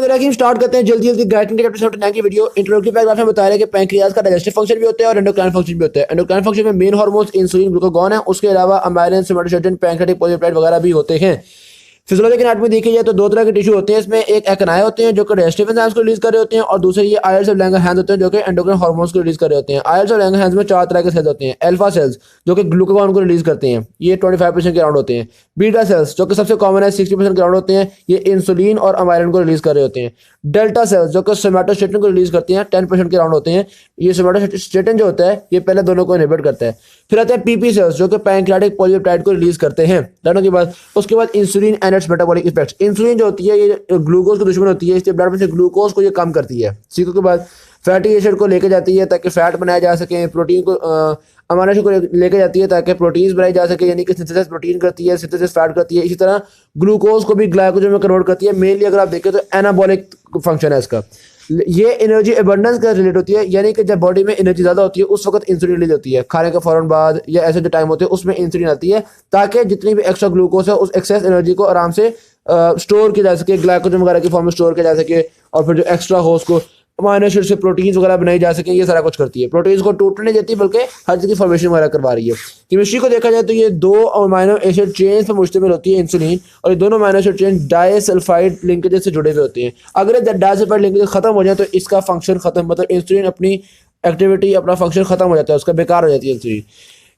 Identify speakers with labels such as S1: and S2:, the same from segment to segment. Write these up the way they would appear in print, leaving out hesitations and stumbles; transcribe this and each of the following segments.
S1: बिस्मिल्लाहिर्रहमानिर्रहीम स्टार्ट करते हैं जल्दी जल्दी गाइड के एपिसोड 9 की वीडियो। इंट्रोडक्टिव पैराग्राफ में बताया है कि पैंक्रियाज का डाइजेस्टिव फंक्शन भी होता है और एंडोक्राइन फंक्शन भी होता है। एंडोक्राइन फंक्शन में मेन हार्मोन्स इंसुलिन ग्लूकागॉन है, उसके अलावा अमाइलिन सोमेटोस्टेटिन पैंक्रियाटिक पॉलीपेप्टाइड वगैरह भी होते हैं। फिजियोलॉजिकल एनाटॉमी देखी जाए तो दो तरह के टिश्यू होते हैं, इसमें एक एक्नाए होते हैं जो कि डाइजेस्टिव एंजाइम्स को रिलीज कर रहे होते हैं और दूसरे ये आयल्स ऑफ लैंगरहैंस होते हैं जो कि एंडोक्राइन हार्मोन्स को रिलीज कर रहे होते हैं। आयल्स ऑफ लैंगरहैंस में चार तरह के सेल्स होते हैं। अल्फा सेल्स जो कि ग्लूकागॉन को रिलीज करते हैं, ये 25% के अराउंड होते हैं। बीटा सेल्स जो कि सबसे कॉमन है 60% के अराउंड होते हैं, ये इंसुलिन और अमाइलिन को रिलीज कर रहे होते हैं। डेल्टा सेल्स जो कि सोमेटोस्टेटिन को रिलीज करती हैं 10% के अराउंड होते हैं, ये सोमेटोस्टेटिन जो होता है ये पहले दोनों को इनहिबिट करता है। फिर आते हैं पीपी सेल्स जो कि पैंक्रियाटिक पॉलीपेप्टाइड को रिलीज करते हैं दोनों के बाद। उसके बाद insulin and it's metabolic effects. Insulin जो होती है ये ग्लूकोज की दुश्मन होती है, इसलिए ब्लड में से ग्लूकोज को ये कम करती है। सीखो के बाद फैटी एसिड को लेके जाती है ताकि फैट बनाया जा सके, प्रोटीन को अमीनो एसिड को लेके जाती है ताकि प्रोटीन्स बनाई जा सके, यानी कि सिंथेसिस प्रोटीन करती है, सिंथेसिस फैट करती है। इसी तरह ग्लूकोज को भी ग्लाइकोजन में कन्वर्ट करती है। मेनली अगर आप देखें तो एनाबॉलिक फंक्शन है इसका। ये एनर्जी एबंडेंस का रिलेट होती है, यानी कि जब बॉडी में एनर्जी ज़्यादा होती है उस वक्त इंसुलिन रिलीज होती है, खाने के फौरन बाद या ऐसे जो टाइम होते हैं उसमें इंसुलिन आती है ताकि जितनी भी एक्स्ट्रा ग्लूकोज है उस एक्सेस एनर्जी को आराम से स्टोर किया जा सके, ग्लाइकोजन वगैरह की फॉर्म में स्टोर किया जा सके, और फिर जो एक्स्ट्रा हो उसको अमीनो एसिड से प्रोटीन्स वगैरह बनाई जा सके। ये सारा कुछ करती है, प्रोटीन्स को टूटने नहीं देती बल्कि हर चीज़ की फॉर्मेशन वगैरह करवा रही है। केमिस्ट्री को देखा जाए तो ये दो अमीनो एसिड चेन्स पर मुश्तमिल होती है इंसुलिन, और ये दोनों amino acid chain disulphide linkage से जुड़े हुए होते हैं। अगर डाइसल्फाइड लिंकेज खत्म हो जाए तो इसका फंक्शन खत्म, मतलब इंसुलिन अपनी एक्टिविटी अपना फंक्शन खत्म हो जाता है, उसका बेकार हो जाती है इंसुलिन।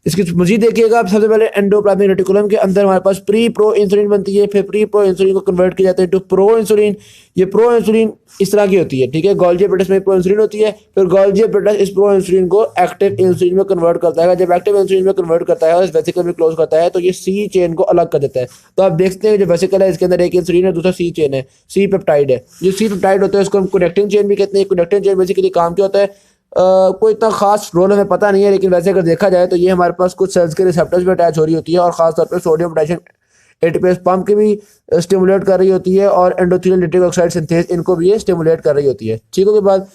S1: इसकी मजीद देखिएगा आप, सबसे पहले एंडोप्लाज्मिक रेटिकुलम के अंदर हमारे पास प्री प्रो इंसुलिन बनती है, फिर प्री प्रो इंसुलिन को कन्वर्ट किया जाता है टू प्रो इंसुलिन। ये प्रो इंसुलिन इस तरह की होती है, ठीक है। गोल्जी एपेटाइटिस में प्रो इंसुलिन होती है, फिर गोल्जी एपेटाइटिस इस प्रो इंसुलिन को एक्टिव इंसुलिन में कन्वर्ट करता है। जब एक्टिव इंसुलिन में कन्वर्ट करता है और इस वेसिकल में क्लोज करता है तो ये सी चेन को अलग कर देता है। तो आप देखते हैं जो वेसिकल है इसके अंदर एक इंसुलिन है, दूसरा सी चेन है, सी पेप्टाइड है। जो सी पेप्टाइड होता है उसको हम कनेक्टिंग चेन भी कहते हैं। कनेक्टिंग चेन बेसिकली काम क्या होता है, कोई इतना खास रोल हमें पता नहीं है, लेकिन वैसे अगर देखा जाए तो ये हमारे पास कुछ सेल्स के रिसेप्टर्स पे अटैच हो रही होती है और खासतौर पे सोडियम पोटेशियम एटीपेज पंप की भी स्टिमुलेट कर रही होती है, और एंडोथेलियल नाइट्रिक ऑक्साइड सिंथेज इनको भी ये स्टिमुलेट कर रही होती है। ठीक है, के बाद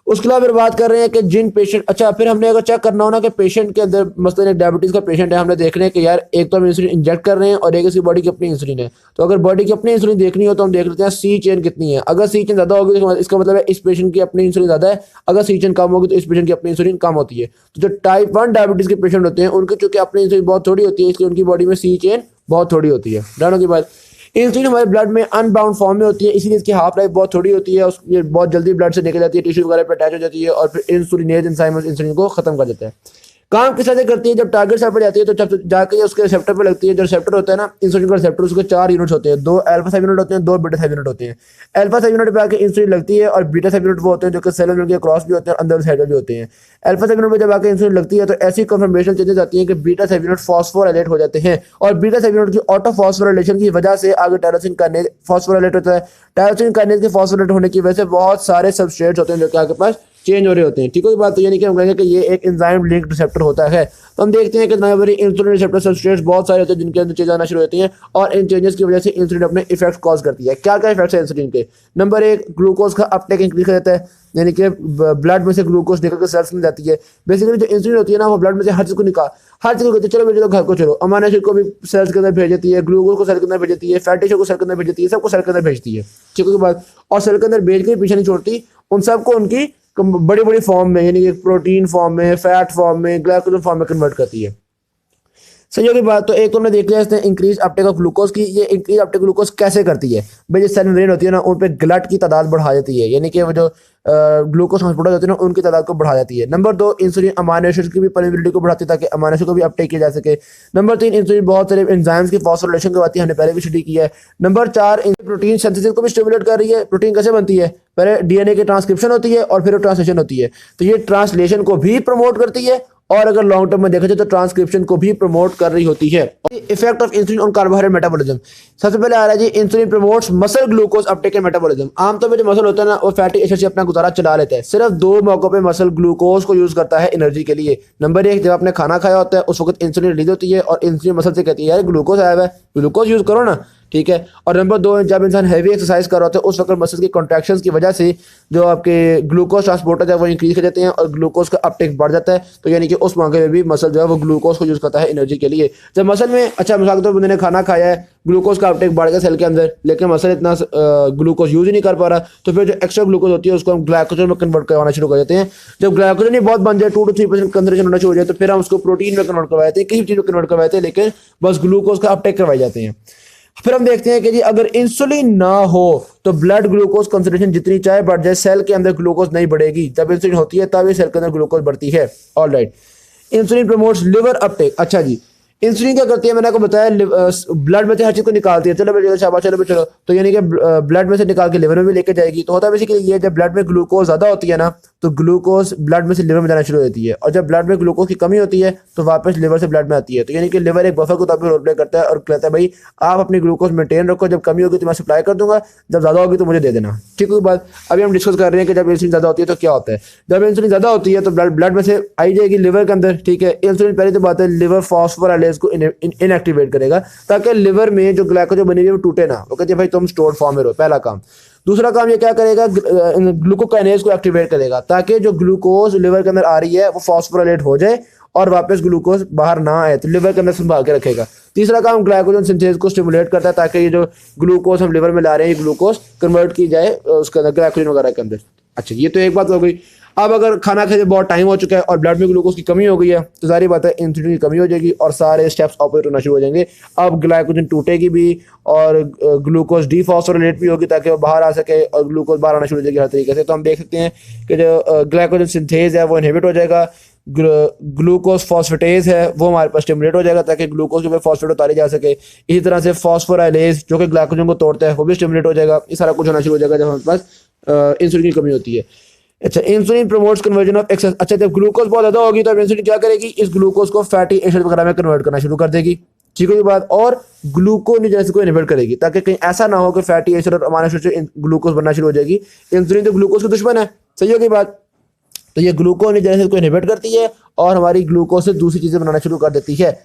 S1: उसके अलावा फिर बात कर रहे हैं कि जिन पेशेंट, अच्छा फिर हमने अगर चेक करना हो ना कि पेशेंट के अंदर मसलन एक डायबिटीज़ का पेशेंट है, हमने देख रहे हैं कि यार एक तो हम इंसुलिन इंजेक्ट कर रहे हैं और एक इसकी बॉडी की अपनी इंसुलिन है। तो अगर बॉडी की अपनी इंसुलिन देखनी हो तो हम देख लेते हैं सी चेन कितनी है। अगर सी चेन ज़्यादा होगी तो इसका मतलब है इस पेशेंट की अपनी इंसुलिन ज़्यादा है, अगर सी चेन कम होगी तो इस पेशेंट की अपनी इंसुलिन कम होती है। तो जो टाइप 1 डायबिटीज़ के पेशेंट होते हैं उनकी चूँकि अपनी इंसुलिन बहुत थोड़ी होती है, इसलिए उनकी बॉडी में सी चेन बहुत थोड़ी होती है। डाउन की बात, इंसुलिन हमारे ब्लड में अनबाउंड फॉर्म में होती है, इसीलिए इसकी हाफ लाइफ बहुत थोड़ी होती है, ये बहुत जल्दी ब्लड से निकल जाती है, टिश्यू वगैरह पर अटैच हो जाती है और फिर इंसुलिनेज एंजाइम इंसुलिन को खत्म कर देता है। काम किस तरह से करती है, जब टारगेट सेल पर जाती है तो जब जाके उसके रिसेप्टर पर लगती है। जो रिसेप्टर होता है ना इंसुलिन का रिसेप्टर, उसके 4 यूनिट्स होते हैं, 2 अल्फा सब यूनिट होते हैं, 2 बीटा सब यूनिट होते हैं। अल्फा सब यूनिट पे आके इंसुलिन लगती है और बीटा सब यूनिट वो होते हैं जो कि सेल के क्रॉस भी होते हैं, अंदर साइड भी होते हैं। अल्फा सब यूनिट पे जब आके इंसुलिन लगती है तो ऐसी कन्फर्मेशन चेंजेस आती हैं कि बीटा सब यूनिट फॉस्फोराइलेट हो जाते हैं, और बीटा सब यूनिट की ऑटो फॉस्फोराइलेशन की वजह से आगे टायरोसिन काइनेज फॉस्फोराइलेट होता है। टायरोसिन काइनेज के फॉस्फोराइलेट होने की वजह से बहुत सारे सबस्ट्रेट्स होते हैं जो कि आपके पास चेंज हो रहे होते हैं। ठीक है, बात तो यानी कि हम कहेंगे कि ये एक एंजाइम लिंक्ड रिसेप्टर होता है। तो हम देखते हैं कि इंसुलिन रिसेप्टर सबस्ट्रेट्स बहुत सारे होते हैं जिनके अंदर चेंज आना शुरू होती हैं, और इन चेंजेस की वजह से इंसुलिन अपने इफेक्ट कॉज करती है। क्या क्या इफेक्ट्स है इंसुलिन के? नंबर 1, ग्लूकोज का अपटेक इंक्रीज कर देता है, यानी कि ब्लड में से ग्लूकोज निकल कर सेल्स में जाती है। बेसिकली जो इंसुलिन होती है ना वो ब्लड में से हर चीज़ को हर चीज़ को कहती है चलो भेजो घर को, चलो अमीनो एसिड को भी सेल्स के अंदर भेज देती है, ग्लूकोज को सेल के अंदर भेज देती है, फैटी एसिड को सेल के अंदर भेज देती है, सबको सेल के अंदर भेजती है। ठीक है, बाद और सेल के अंदर भेज के पीछे नहीं छोड़ती, उन सबको उनकी बड़ी बड़ी फॉर्म में, यानी कि प्रोटीन फॉर्म में, फैट फॉर्म में, ग्लाइकोजन फॉर्म में कन्वर्ट करती है। सही होगी बात। तो एक तो हमने देख लिया इसने इंक्रीज अपटेक ऑफ ग्लूकोज की। ये इंक्रीज अपटेक ग्लूकोज कैसे करती है भाई? जो सेल मेम्ब्रेन होती है ना उन पे ग्लट की तादाद बढ़ा देती है, यानी कि वो जो ग्लूकोज ट्रांसपोर्टर होते हैं ना उनकी तादाद को बढ़ा जाती है। नंबर 2, इंसुलिन अमीनो एसिड की भी परमिबिलिटी को बढ़ाती है ताकि अमीनो एसिड को भी अपटेक किया जा सके। नंबर 3, इंसुलिन बहुत सारे एंजाइम्स की फॉस्फोराइलेशन करवाती है, हमने पहले भी स्टडी किया है। नंबर 4, प्रोटीन सिंथेसिस को भी स्टिमुलेट कर रही है। प्रोटीन कैसे बनती है? पहले डीएनए की ट्रांसक्रिप्शन होती है और फिर ट्रांसलेशन होती है, तो ये ट्रांसलेशन को भी प्रमोट करती है, और अगर लॉन्ग टर्म में देखा जाए तो ट्रांसक्रिप्शन को भी प्रमोट कर रही होती है। Effect of insulin on carbohydrate metabolism, सबसे पहले आ रहा है जी insulin promotes muscle glucose uptake and metabolism. आमतौर पर जो मसल होता है ना वो फैटी एसिड से अपना गुजारा चला लेता है। सिर्फ 2 मौकों पे मसल ग्लूकोज को यूज करता है एनर्जी के लिए। नंबर 1, जब आपने खाना खाया होता है उस वक्त इंसुलिन रिलीज होती है और इंसुलिन मसल से कहती है यार ग्लूकोज आया हुआ है, ग्लूकोज यूज करो ना, ठीक है। और नंबर 2, जब इंसान हैवी एक्सरसाइज कर रहा होता है उस वक्त मसल्स की कॉन्ट्रैक्शंस की वजह से जो आपके ग्लूकोज ट्रांसपोर्टर है वो इंक्रीज कर जाते हैं और ग्लूकोज का अपटेक बढ़ जाता है। तो यानी कि उस मौके में भी मसल जो है वो ग्लूकोज को यूज़ करता है एनर्जी के लिए। जब मसल में अच्छा मिसाल के तौर पर बंदे ने खाना खाया है, ग्लूकोज का अपटेक बढ़ गया सेल के अंदर, लेकिन मसल इतना ग्लूकोज यूज ही नहीं कर पा रहा, तो फिर जो एक्स्ट्रा ग्लूकोज होती है उसको हम ग्लाइकोजन में कन्वर्ट करवाना शुरू कर देते हैं। जब ग्लाइकोजन ही बहुत बन जाए, 2 to 3% कंसंट्रेशन होना शुरू हो जाए, तो फिर हम उसको प्रोटीन में कन्वर्ट करवाते हैं, किसी चीज़ में कन्वर्ट करवाते हैं, लेकिन बस ग्लूकोज का अपटेक करवाए जाते हैं। फिर हम देखते हैं कि जी अगर इंसुलिन ना हो तो ब्लड ग्लूकोज कंसंट्रेशन जितनी चाहे बढ़ जाए, सेल के अंदर ग्लूकोज नहीं बढ़ेगी। जब इंसुलिन होती है तभी सेल के अंदर ग्लूकोज बढ़ती है। Alright, insulin promotes liver Uptake. अच्छा जी, इंसुलिन क्या करती है, मैंने आपको बताया ब्लड में से हर चीज को निकालती है। चलो बेटा शाबाश, चलो चलो, तो यानी कि ब्लड में से निकाल के लिवर में भी लेके जाएगी। तो होता है बेसिकली ये, जब ब्लड में ग्लूकोज ज्यादा होती है ना तो ग्लूकोज ब्लड में से लिवर में जाना शुरू होती है, और जब ब्लड में ग्लूकोज की कमी होती है तो वापस लिवर से ब्लड में आती है। तो यानी कि लिवर एक बफर को तब भी रोल प्ले करता है और कहता है भाई आप अपनी ग्लूकोज मेंटेन रखो, जब कमी होगी तो मैं सप्लाई कर दूंगा, जब ज्यादा होगी तो मुझे दे देना। ठीक है बात। अभी हम डिस्कस कर रहे हैं कि जब इंसुलिन ज्यादा होती है तो क्या होता है। जब इंसुलिन ज्यादा होती है तो ब्लड में से आई जाएगी लिवर के अंदर। ठीक है, इंसुलिन पहले तो बात है लिवर फॉस्फोराइलेज को इनएक्टिवेट करेगा ताकि लिवर में जो ग्लाइकोजन बनी हुई है वो टूटे ना। वो कहते हैं भाई तुम स्टोर्ड फॉर्म में रहो, पहला काम। दूसरा काम ये क्या करेगा, ग्लूकोकाइनेज को एक्टिवेट करेगा ताकि जो ग्लूकोज लिवर के अंदर आ रही है वो फॉस्फोराइलेट हो जाए और वापस ग्लूकोज बाहर ना आए, तो लिवर के अंदर संभाल के रखेगा। तीसरा काम ग्लाइकोजन सिंथेज को स्टिमुलेट करता है ताकि ये जो ग्लूकोज हम लिवर में ला रहे हैं ये ग्लूकोज कन्वर्ट की जाए उसके अंदर ग्लाइकोजन वगैरह के अंदर। अच्छा, ये तो एक बात हो गई। अब अगर खाना खाते बहुत टाइम हो चुका है और ब्लड में ग्लूकोज की कमी हो गई है तो सारी बात है इंसुलिन की कमी हो जाएगी और सारे स्टेप्स ऑपरेट होना शुरू हो जाएंगे। अब ग्लाइकोजन टूटेगी भी और ग्लूकोज डीफॉस्फोराइलेट भी होगी ताकि वो बाहर आ सके और ग्लूकोज बाहर आना शुरू हो जाएगी हर तरीके से। तो हम देख सकते हैं कि जो ग्लाइकोजन सिंथेज है वो इनहिबिट हो जाएगा, ग्लूकोज फॉस्फेटेज है वो हमारे पास स्टिमुलेट हो जाएगा ताकि ग्लूकोज के ऊपर फॉस्फेट उतारी जा सके। इसी तरह से फॉस्फोराइलेज जो कि ग्लाइकोजन को तोड़ता है वो भी स्टिमुलेट हो जाएगा। ये सारा कुछ होना शुरू हो जाएगा जब हमारे पास इंसुलिन की कमी होती है। अच्छा, insulin promotes conversion of excess. अच्छा, जब ग्लूकोज बहुत ज्यादा होगी तो इंसुलिन क्या करेगी, इस ग्लूकोज को फैटी एसिड वगैरह में कन्वर्ट करना शुरू कर देगी। ठीक है ये बात। और ग्लूकोनिजेनेसिस को इनहिबिट करेगी ताकि कहीं ऐसा ना हो कि फैटी एसिड और अमीनो एसिड से ग्लूकोज बनना शुरू हो जाएगी। इंसुलिन तो ग्लूकोज की दुश्मन है, सही होगी बात। तो ये ग्लूकोनिजेनेसिस को इनहिबिट करती है और हमारी ग्लूकोज से दूसरी चीजें बनाना शुरू कर देती है।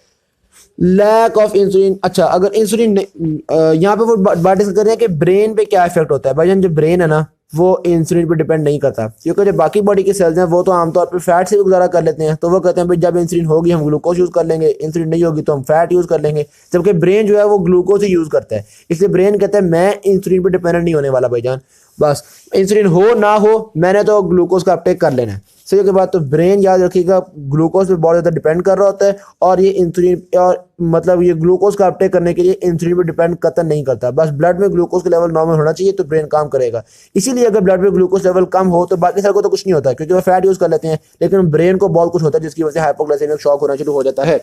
S1: Lack of insulin. अच्छा, अगर इंसुलिन यहाँ पे वो बात डिस्कस कर रहे हैं कि ब्रेन पे क्या इफेक्ट होता है। भाई जो ब्रेन है ना वो इंसुलिन पे डिपेंड नहीं करता, क्योंकि जो बाकी बॉडी के सेल्स हैं वो तो आमतौर पे फैट से भी गुजारा कर लेते हैं। तो वो कहते हैं भाई जब इंसुलिन होगी हम ग्लूकोज यूज कर लेंगे, इंसुलिन नहीं होगी तो हम फैट यूज कर लेंगे। जबकि ब्रेन जो है वो ग्लूकोज ही यूज करता है, इसलिए ब्रेन कहता है मैं इंसुलिन पे डिपेंडेंट नहीं होने वाला भाईजान, बस इंसुलिन हो ना हो मैंने तो ग्लूकोज का अपटेक कर लेना है। सही के बाद तो ब्रेन याद रखिएगा ग्लूकोज पे बहुत ज़्यादा डिपेंड कर रहा होता है और ये इंसुलिन और मतलब ये ग्लूकोज का अपटेक करने के लिए इंसुलिन पे डिपेंड कतई नहीं करता। बस ब्लड में ग्लूकोज का लेवल नॉर्मल होना चाहिए तो ब्रेन काम करेगा। इसीलिए अगर ब्लड में ग्लूकोज लेवल कम हो तो बाकी सारे को तो कुछ नहीं होता क्योंकि वो फैट यूज कर लेते हैं, लेकिन ब्रेन को बहुत कुछ होता है जिसकी वजह से हाइपोग्लाइसेमिक शॉक होना शुरू हो जाता है।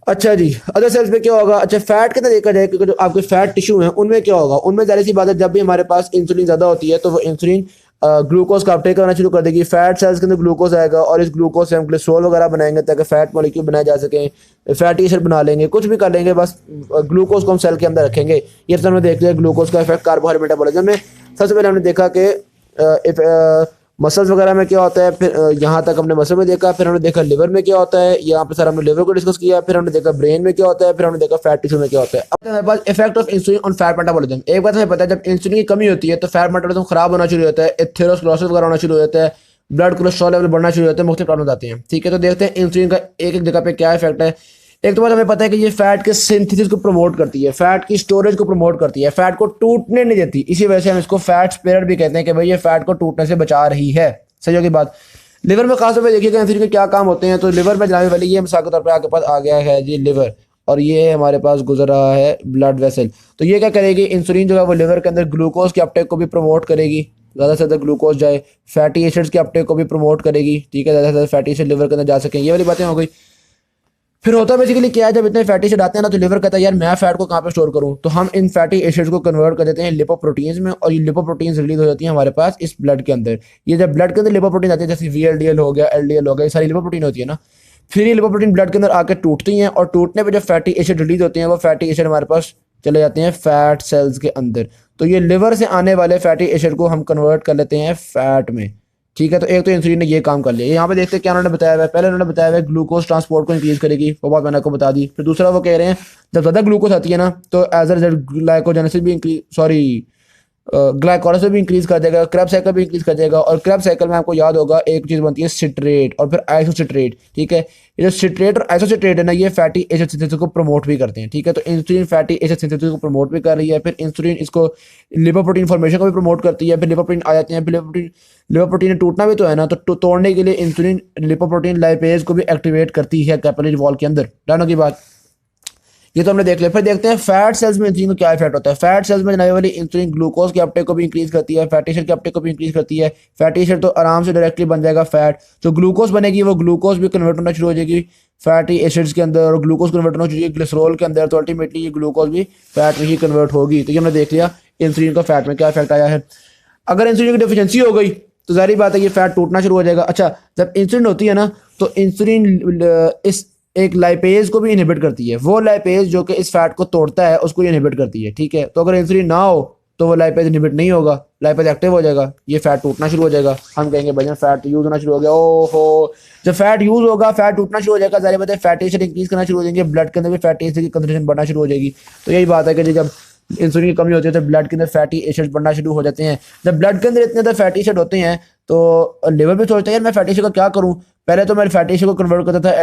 S1: अच्छा जी, अदर सेल्स में क्या होगा। अच्छा, फैट के अंदर देखा जाए क्योंकि जो आपके फैट टिश्यू हैं उनमें क्या होगा, उनमें जाहिर सी बात है जब भी हमारे पास इंसुलिन ज़्यादा होती है तो वो इंसुलिन ग्लूकोज का अपटेक करना शुरू कर देगी। फैट सेल्स के अंदर ग्लूकोज आएगा और इस ग्लूकोज से हम ग्लिसरॉल वगैरह बनाएंगे ताकि फैट मॉलिक्यूल बनाए जा सकें, फैटी एसिड बना लेंगे, कुछ भी कर लेंगे, बस ग्लूकोज को हम सेल के अंदर रखेंगे। ये तो हमने देख लिया ग्लूकोज का इफेक्ट कार्बोहाइड्रेट मेटाबॉलिज्म में। सबसे पहले हमने देखा कि मसल्स वगैरह में क्या होता है, फिर यहाँ तक हमने मसल में देखा, फिर हमने देखा लिवर में क्या होता है, यहाँ पे सर हमने लिवर को डिस्कस किया, फिर हमने देखा ब्रेन में क्या होता है, फिर हमने देखा फैट टिश्यू में क्या होता है। अब हमारे पास effect of insulin on fat metabolism. एक बात हमें पता है जब इंसुलिन की कमी होती है तो फैट मेटाबॉलिज्म खराब होना शुरू होता है, एथेरोस्क्लेरोसिस वगैरह होना शुरू हो जाता है, ब्लड कोलेस्ट्रॉल लेवल बढ़ना शुरू होता है, मुख्तलिफ प्रॉब्लम आती हैं। ठीक है, तो देखते हैं इंसुलिन का एक एक जगह पे क्या इफेक्ट है। एक तो बात हमें पता है कि ये फैट के सिंथेसिस को प्रमोट करती है, फैट की स्टोरेज को प्रमोट करती है, फैट को टूटने नहीं देती। इसी वजह से हम इसको फैट स्पेयर भी कहते हैं कि भाई ये फैट को टूटने से बचा रही है। सही होगी बात। लिवर में खासतौर पर देखिएगा इंसुलिन के क्या काम होते हैं। तो लिवर में जनाबे वाली ये मिसाल के तौर पर आपके पास आ गया है जी लिवर, और ये हमारे पास गुजर रहा है ब्लड वेसल। तो ये क्या करेगी, इंसुलिन जो है वो लिवर के अंदर ग्लूकोज के अपटेक को भी प्रमोट करेगी, ज़्यादा से ज़्यादा ग्लूकोज जाए, फैटी एसिड्स के अपटेक को भी प्रमोट करेगी। ठीक है, ज़्यादा से ज़्यादा फैटी एसिड लिवर के अंदर जा सकें, ये वाली बातें हो गई। फिर होता बेसिकली क्या है, जब इतने फैटी एसिड आते हैं ना तो लिवर कहता है यार मैं फैट को कहाँ पे स्टोर करूँ, तो हम इन फैटी एसिड्स को कन्वर्ट कर देते हैं लिपोप्रोटीन्स में, और ये लिपोप्रोटीन्स रिलीज हो जाती है हमारे पास इस ब्लड के अंदर। ये जब ब्लड के अंदर लिपोप्रोटीन आते हैं जैसे VLDL हो गया, LDL हो गया, ये सारी लिपोप्रोटीन होती है ना, फिर ये लिपोप्रोटीन ब्लड के अंदर आकर टूटती हैं और टूटने पर जब फैटी एसिड रिलीज होते हैं वो फैटी एसिड हमारे पास चले जाते हैं फैट सेल्स के अंदर। तो ये लिवर से आने वाले फैटी एसिड को हम कन्वर्ट कर लेते हैं फैट में। ठीक है। तो एक तो इंसुलिन ने ये काम कर लिया। यहाँ पे देखते हैं क्या उन्होंने बताया हुआ है। पहले उन्होंने बताया हुआ है ग्लूकोज ट्रांसपोर्ट को इंक्रीज करेगी, वो बात मैंने आपको बता दी। फिर दूसरा वो कह रहे हैं जब ज़्यादा ग्लूकोज आती है ना तो एज अ रिजल्ट ग्लाइकोजेनेसिस भी इंक्रीज, सॉरी ग्लाइकोलाइसिस भी इंक्रीज कर देगा, क्रेब्स साइकिल भी इंक्रीज कर देगा। और क्रेब्स साइकिल में आपको याद होगा एक चीज़ बनती है सिट्रेट और फिर आइसोसिट्रेट। ठीक है, ये जो सिट्रेट और आइसोसिट्रेट है ना ये फैटी एसिड सिंथेसिस को प्रमोट भी करते हैं। ठीक है, तो इंसुलिन फैटी एसिड सिंथेसिस को प्रमोट भी कर रही है। फिर इंसुलिन इसको लिपोप्रोटीन फॉर्मेशन को भी प्रमोट करती है। फिर लिपोप्रोटीन आ जाते हैं, फिर लिपोप्रोटीन टूटना भी तो है ना, तो तोड़ने के लिए इंसुलिन लिपोप्रोटीन लाइपेज को भी एक्टिवेट करती है कैपिलरी वॉल के अंदर। डानो की बात ये तो हमने देख लिया। फिर देखते हैं फैट सेल्स में इंसुलिन का क्या इफेक्ट होता है। फैट सेल्स में जनाने वाली इंसुलिन ग्लूकोज के अपटेक को भी इंक्रीज करती है, फैटी एसिड के अपटेक को भी इंक्रीज करती है। फैटी एसिड तो आराम से डायरेक्टली बन जाएगा फैट, जो ग्लूकोज बनेगी वो ग्लूकोज भी कन्वर्ट होना शुरू हो जाएगी फैटी एसिड्स के अंदर, और ग्लूकोज कन्वर्ट होना चाहिए ग्लिसरॉल के अंदर, तो अल्टीमेटली ये ग्लूकोज भी फैट में ही कन्वर्ट होगी। तो ये हमने देख लिया इंसुलिन का फैट में क्या इफेक्ट आया है। अगर इंसुलिन की डिफिशियंसी हो गई तो जाहिर बात है ये फैट टूटना शुरू हो जाएगा। अच्छा, जब इंसुलिन होती है ना तो इंसुलिन इस एक लाइपेज को भी इनहिबिट करती है। वो लाइपेज जो कि इस फैट को तोड़ता है उसको ये इनहिबिट करती है। ठीक है, तो अगर इंसुलिन ना हो तो वो लाइपेज इनहिबिट नहीं होगा, लाइपेज एक्टिव हो जाएगा, ये फैट टूटना शुरू हो जाएगा। हम कहेंगे भैया फैट यूज होना शुरू हो गया। ओहो, जब फैट यूज होगा फैट टूटना शुरू हो जाएगा, जाहिर बात है फैटी एसिड इंक्रीज करना शुरू हो जाएंगे, ब्लड के अंदर भी फैटी एसिड की कंसंट्रेशन बढ़ना शुरू हो जाएगी। तो यही बात है कि जब इंसुलिन की कमी होती है तो ब्लड के अंदर फैटी एसिड बढ़ना शुरू हो जाते हैं। जब ब्लड के अंदर इतने ज़्यादा फैटी एसिड होते हैं तो लिवर भी सोचता है यार मैं फैटी एसिड का क्या करूं। पहले तो मैं फैटी एसिड को कन्वर्ट करता था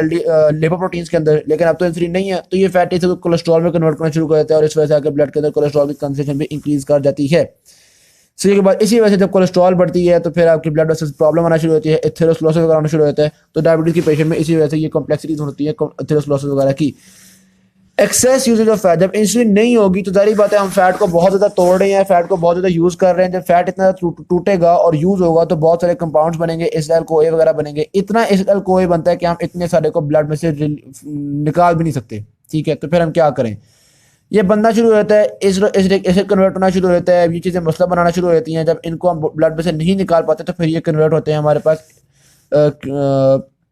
S1: लिपोप्रोटीन्स के अंदर, लेकिन अब तो इंसुलिन नहीं है तो ये फैटी एसिड को कोलेस्ट्रॉल में कन्वर्ट करना शुरू कर देता है, और इस वजह से आकर ब्लड के अंदर कोलेस्ट्रॉल की कंसंट्रेशन भी इंक्रीज कर जाती है। इसी के बाद इसी वजह से जब कोलेस्ट्रॉल बढ़ती है तो फिर आपकी ब्लड वेसल्स प्रॉब्लम आना शुरू होती है, एथेरोस्क्लेरोसिस वगैरह आना शुरू होता है। तो डायबिटीज के पेशेंट में इसी वजह से ये कॉम्प्लेक्सिटीज होती है एथेरोस्क्लेरोसिस वगैरह की। एक्सेस यूजेज ऑफ फैट, जब इंसुलिन नहीं होगी तो जाहिर बात है हम फैट को बहुत ज़्यादा तोड़ रहे हैं, फैट को बहुत ज़्यादा यूज़ कर रहे हैं। जब फैट इतना टूटेगा और यूज़ होगा तो बहुत सारे कंपाउंड्स बनेंगे, एसिटाइल कोए वगैरह बनेंगे। इतना एसिटाइल कोए बनता है कि हम इतने सारे को ब्लड में से निकाल भी नहीं सकते। ठीक है, तो फिर हम क्या करें, ये बनना शुरू होता है, एसिड कन्वर्ट होना शुरू होता है, ये चीज़ें मसला बनाना शुरू हो जाती हैं। जब इनको हम ब्लड में से नहीं निकाल पाते तो फिर ये कन्वर्ट होते हैं हमारे पास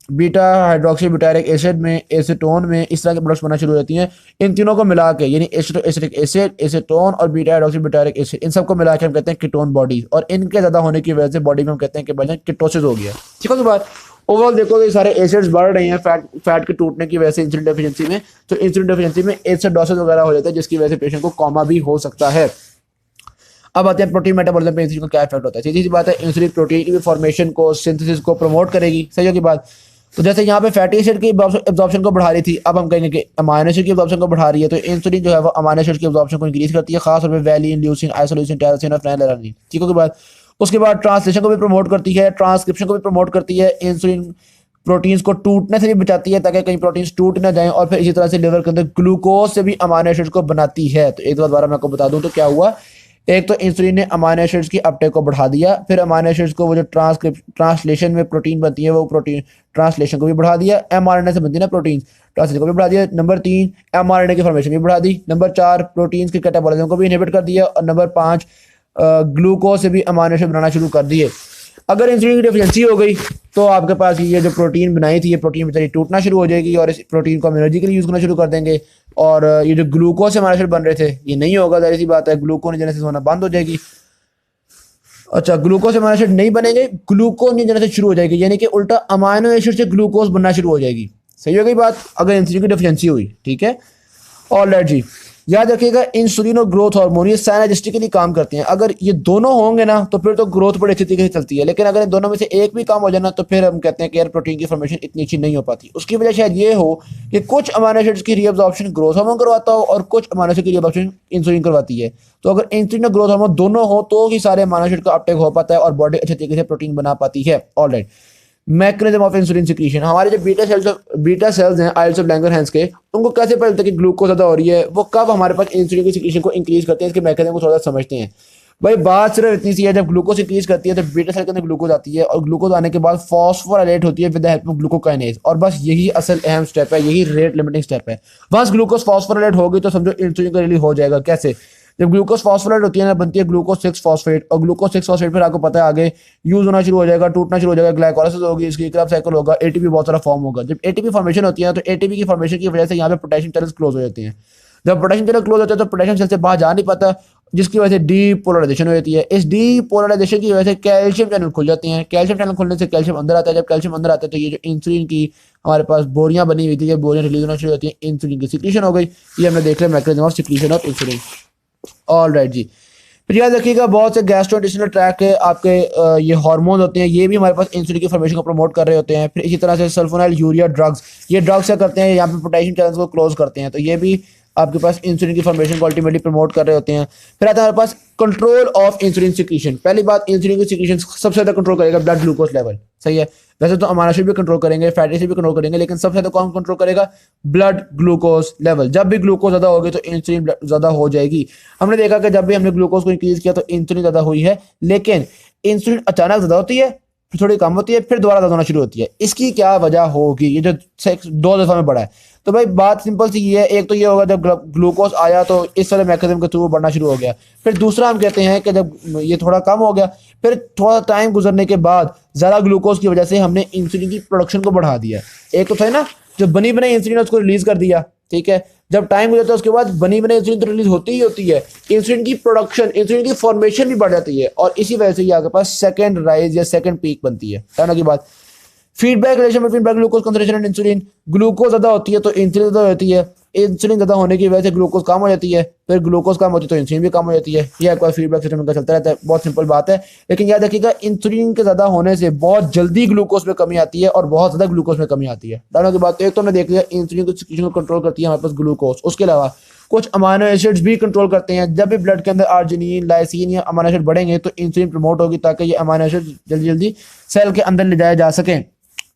S1: बीटा हाइड्रोक्सी ब्यूटारिक एसिड में, एसीटोन में, इस तरह के प्रोडक्ट्स बनना शुरू हो जाती हैं। इन तीनों को मिला के यानी एसिटिक एसिड, एसीटोन और बीटा हाइड्रोक्सी ब्यूटारिक एसिड, इन सबको मिला के हम कहते हैं कीटोन बॉडीज, और इनके ज़्यादा होने की वजह से बॉडी में हम कहते हैं कि भाई कीटोसिस हो गया। ठीक है, तो बात ओवरऑल देखो तो ये सारे एसिड्स बढ़ रहे हैं फैट के टूटने की वजह से इंसुलिन डेफिशिएंसी में। तो इंसुलिन डेफिशिएंसी में एसिडोसिस वगैरह हो जाता है जिसकी वजह से पेशेंट को कोमा भी हो सकता है। अब आते हैं प्रोटीन मेटाबॉलिज्म पे इंसुलिन का क्या इफेक्ट होता है। सीधी सी बात है, इंसुलिन प्रोटीन की फॉर्मेशन को, सिंथेसिस को प्रमोट करेगी। सही होगी बात। तो जैसे यहाँ पे फैटी एसिड की एब्जॉर्प्शन को बढ़ा रही थी, अब हम कहेंगे कि अमाइनो एसिड की एब्जॉर्प्शन को बढ़ा रही है। तो इंसुलिन जो है वो अमाइनो एसिड की एब्जॉर्प्शन को इंक्रीज करती है, खास तौर पे वैलिन, ल्यूसिन, आइसोल्यूसिन, टायरोसिन और फेनिलएलनिन। ठीक है के बाद उसके बाद ट्रांसलेशन को भी प्रमोट करती है, ट्रांसक्रिप्शन को भी प्रमोट करती है। इंसुलिन प्रोटीन्स को टूटने से भी बचाती है ताकि कहीं प्रोटीन्स टूट ना जाएं, और फिर इसी तरह से लिवर के अंदर ग्लूकोज से भी अमाइनो एसिड्स को बनाती है। तो एक बार दोबारा मैं आपको बता दूं तो क्या हुआ, एक तो इंसुलिन ने अमाइनो एसिड्स की अपटेक को बढ़ा दिया, फिर अमाइनो एसिड्स को वो जो ट्रांसलेशन में प्रोटीन बनती है वो प्रोटीन ट्रांसलेशन को भी बढ़ा दिया। एमआरएनए से बनती है ना प्रोटीन, ट्रांसलेशन को भी बढ़ा दिया। नंबर 3 एमआरएनए की फॉर्मेशन भी बढ़ा दी। नंबर 4 प्रोटीन्स के कैटाबॉलिज्म को भी इनहिबिट कर दिया। और नंबर 5 ग्लूकोज से भी अमाइनो एसिड बनाना शुरू कर दिए। अगर इंसुलिन की डेफिशिएंसी हो गई तो आपके पास ये जो प्रोटीन बनाई थी ये प्रोटीन बेचारी टूटना शुरू हो जाएगी, और इस प्रोटीन को हम एनर्जी के लिए यूज़ करना शुरू कर देंगे। और ये जो ग्लूकोज से अमाइनो एसिड बन रहे थे ये नहीं होगा, जाहिर सी बात है ग्लूकोनेजेनेसिस होना बंद हो जाएगी। अच्छा, ग्लूकोज से अमाइनो एसिड नहीं बनेंगे, ग्लूकोनेजेनेसिस शुरू हो जाएगी, यानी कि उल्टा अमाइनो एसिड से ग्लूकोज बनना शुरू हो जाएगी। सही हो गई बात, अगर इंसुलिन की डेफिशिएंसी हुई। ठीक है, ऑलराइट जी, याद रखिएगा इंसुलिन और ग्रोथ हार्मोन ये साइनर्जिस्टिकली काम करते हैं। अगर ये दोनों होंगे ना तो फिर तो ग्रोथ बड़ी अच्छी तरीके से चलती है, लेकिन अगर इन दोनों में से एक भी काम हो जाए ना तो फिर हम कहते हैं कि यार प्रोटीन की फॉर्मेशन इतनी अच्छी नहीं हो पाती। उसकी वजह शायद ये हो कि कुछ अमाइनो एसिड्स की रीअब्जॉर्प्शन ग्रोथ हार्मोन करवाता हो और कुछ अमाइनो एसिड की रीअब्जॉर्प्शन इंसुलिन करवाती है। तो अगर इंसुलिन और ग्रोथ हार्मोन दोनों हो तो ही सारे अमाइनो एसिड का अपटेक हो पाता है और बॉडी अच्छे तरीके से प्रोटीन बना पाती है। Alright, mechanism of insulin secretion, हमारे जो बीटा सेल्स हैं आइल्स ऑफ लैंगरहैंस के, उनको कैसे पता चलता है कि ग्लूकोज ज़्यादा हो रही है, वो कब हमारे पास इंसुलिन की सिक्रीशन को इंक्रीज करते हैं, इसके मैकेनिज्म को थोड़ा समझते हैं। भाई बात सिर्फ इतनी सी है, जब ग्लूकोज इंक्रीज करती है तो बीटा सेल के अंदर ग्लूकोज आती है, और ग्लूकोज आने के बाद फॉस्फोराइलेट होती है with the help of glucokinase, और बस यही असल अहम स्टेप है, यही रेट लिमिटिंग स्टेप है। बस ग्लूकोज फॉस्फोराइलेट हो गई तो समझो इंसुलिन का रिलीज हो जाएगा। कैसे, जब ग्लूकोज फॉस्फोराइलेट होती है ना बनती है ग्लूकोज 6 फॉस्फेट, और ग्लूकोज 6 फॉस्फेट फिर आपको पता है आगे यूज होना शुरू हो जाएगा, टूटना शुरू हो जाएगा, ग्लाइकोलाइसिस होगी, इसकी क्रैब साइकिल होगा, एटीपी बहुत सारा फॉर्म होगा। जब एटीपी फॉर्मेशन होती है तो एटीपी की फॉर्मेशन की वजह से यहाँ पे पोटेशियम चैनल्स क्लोज हो जाते हैं। जब पोटेशियम चैनल क्लोज होता है तो पोटेशियम सेल से बाहर जा नहीं पाता, जिसकी वजह से डीपोलराइजेशन हो जाती है। इस डीपोलराइजेशन की वजह से कैल्शियम चैनल खुल जाते हैं। कैल्शियम चैनल खुलने से कैल्शियम अंदर आता है। जब कैल्शियम अंदर आता है तो ये जो इंसुलिन की हमारे पास बोरियां बनी हुई थी, ये बोरियां रिलीज होना शुरू होती हैं, इंसुलिन की सिक्रीशन हो गई। ये हमने देख लिया mechanism of secretion of insulin. All right जी, फिर याद रखिएगा बहुत से गैस्ट्रोइंटेस्टिनल ट्रैक्ट के आपके ये हार्मोन होते हैं, ये भी हमारे पास इंसुलिन की फॉर्मेशन को प्रमोट कर रहे होते हैं। फिर इसी तरह से सल्फोनाइल यूरिया ड्रग्स, ये ड्रग्स क्या करते हैं, यहाँ पे पोटेशियम चैनल्स को क्लोज करते हैं, तो ये भी आपके पास इंसुलिन की फॉर्मेशन को अल्टीमेटली प्रमोट कर रहे होते हैं। फिर आता है हमारे पास कंट्रोल ऑफ इंसुलिन सिक्रीशन। पहली बात, इंसुलिन की सिक्रीशन सबसे ज्यादा कंट्रोल करेगा ब्लड ग्लूकोज लेवल, सही है। वैसे तो अमाइनो एसिड भी कंट्रोल करेंगे, फैटी एसिड भी कंट्रोल करेंगे, लेकिन सबसे ज्यादा कौन कंट्रोल करेगा, ब्लड ग्लूकोज लेवल। जब भी ग्लूकोज ज्यादा होगी तो इंसुलिन ज्यादा हो जाएगी। हमने देखा कि जब भी हमने ग्लूकोज को इंक्रीज किया तो इंसुलिन ज्यादा हुई है, लेकिन इंसुलिन अचानक ज्यादा होती है, फिर थोड़ी कम होती है, फिर दोबारा ज्यादा होना शुरू होती है। इसकी क्या वजह होगी, ये जो 2 दफा में बढ़ा है? तो भाई बात सिंपल सी ये है, एक तो ये होगा जब ग्लूकोज आया तो इस वाले मैकेनिज्म के थ्रू बढ़ना शुरू हो गया। फिर दूसरा हम कहते हैं कि जब ये थोड़ा कम हो गया, फिर थोड़ा टाइम गुजरने के बाद ज्यादा ग्लूकोज की वजह से हमने इंसुलिन की प्रोडक्शन को बढ़ा दिया। एक तो था ना जो बनी बनाई इंसुलिन उसको रिलीज कर दिया, ठीक है। जब टाइम गुजरता है उसके बाद बनी बनाई इंसुलिन तो रिलीज होती ही होती है, इंसुलिन की प्रोडक्शन, इंसुलिन की फॉर्मेशन भी बढ़ जाती है, और इसी वजह से ये आपके पास सेकंड राइज या सेकंड पीक बनती है। कहने की बात, feedback relation between blood glucose concentration and insulin. Glucose ज्यादा होती है तो इंसुलिन ज्यादा होती है, इंसुलिन ज्यादा होने की वजह से ग्लूकोज कम हो जाती है, फिर ग्लूकोज कम होती है तो इंसुलिन भी कम हो जाती है। ये आपका फीडबैक सिस्टम उनका चलता रहता है, बहुत सिंपल बात है। लेकिन याद रखिएगा इंसुलिन के ज्यादा होने से बहुत जल्दी ग्लूकोज में कमी आती है और बहुत ज्यादा ग्लूकोज में कमी आती है। दोनों की बात, एक तो हमने देख लिया इंसुलिन को सिक्रीशन को कंट्रोल करती है हमारे पास ग्लूकोज, उसके अलावा कुछ अमाइनो एसिड्स भी कंट्रोल करते हैं। जब भी ब्लड के अंदर आर्जिनिन, लाइसिन या अमाइनो एसिड बढ़ेंगे तो इंसुलिन प्रमोट होगी ताकि ये अमाइनो एसिड जल्दी जल्दी सेल के अंदर ले जाए जा सके।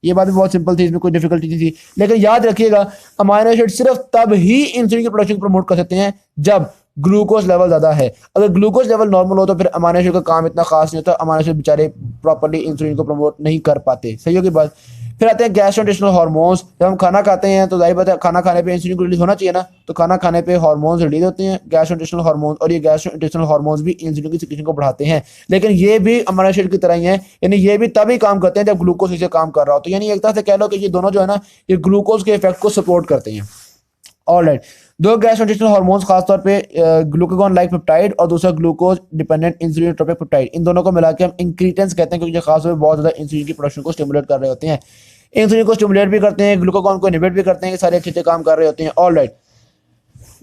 S1: ये बात भी बहुत सिंपल थी, इसमें कोई डिफिकल्टी नहीं थी। लेकिन याद रखिएगा अमाइनो एसिड सिर्फ तब ही इंसुलिन की प्रोडक्शन प्रमोट कर सकते हैं जब ग्लूकोज लेवल ज्यादा है। अगर ग्लूकोज लेवल नॉर्मल हो तो फिर अमाइनो एसिड का काम इतना खास नहीं होता, अमाइनो एसिड बेचारे प्रॉपर्ली इंसुलिन को प्रमोट नहीं कर पाते। सही होगी बात। फिर आते हैं गैस्ट्रोइंटेस्टिनल हार्मोन्स। जब हम खाना खाते हैं तो जाहिर बात है खाना खाने पे इंसुलिन को रिलीज होना चाहिए ना, तो खाना खाने पे हार्मोन्स रिलीज होते हैं गैस्ट्रोइंटेस्टिनल हार्मोन्स, और ये गैस्ट्रोइंटेस्टिनल हार्मोन्स भी इंसुलिन की सिक्रीशन को बढ़ाते हैं। लेकिन ये भी अमाइनो एसिड की तरह ही है, यानी ये भी तभी काम करते हैं जब ग्लूकोज इसे काम कर रहा हो। तो यानी एक तरह से कह लो कि ये दोनों जो है ना, ये ग्लूकोज के इफेक्ट को सपोर्ट करते हैं। ऑलराइट, दो गैस्ट्रोइंटेस्टिनल हार्मोन्स खासतौर पे ग्लूकागॉन लाइक पेप्टाइड और दूसरा ग्लूकोज डिपेंडेंट इंसुलिनोट्रोपिक पेप्टाइड, इन दोनों को मिला के हम इंक्रीटेंस कहते हैं, क्योंकि खासतौर पे बहुत ज्यादा इंसुलिन की प्रोडक्शन को स्टिमुलेट कर रहे होते हैं। इंसुलिन को स्टिमुलेट भी करते हैं, ग्लूकागॉन को इनहिबिट भी करते हैं, ये सारे अच्छे काम कर रहे होते हैं। ऑलराइट,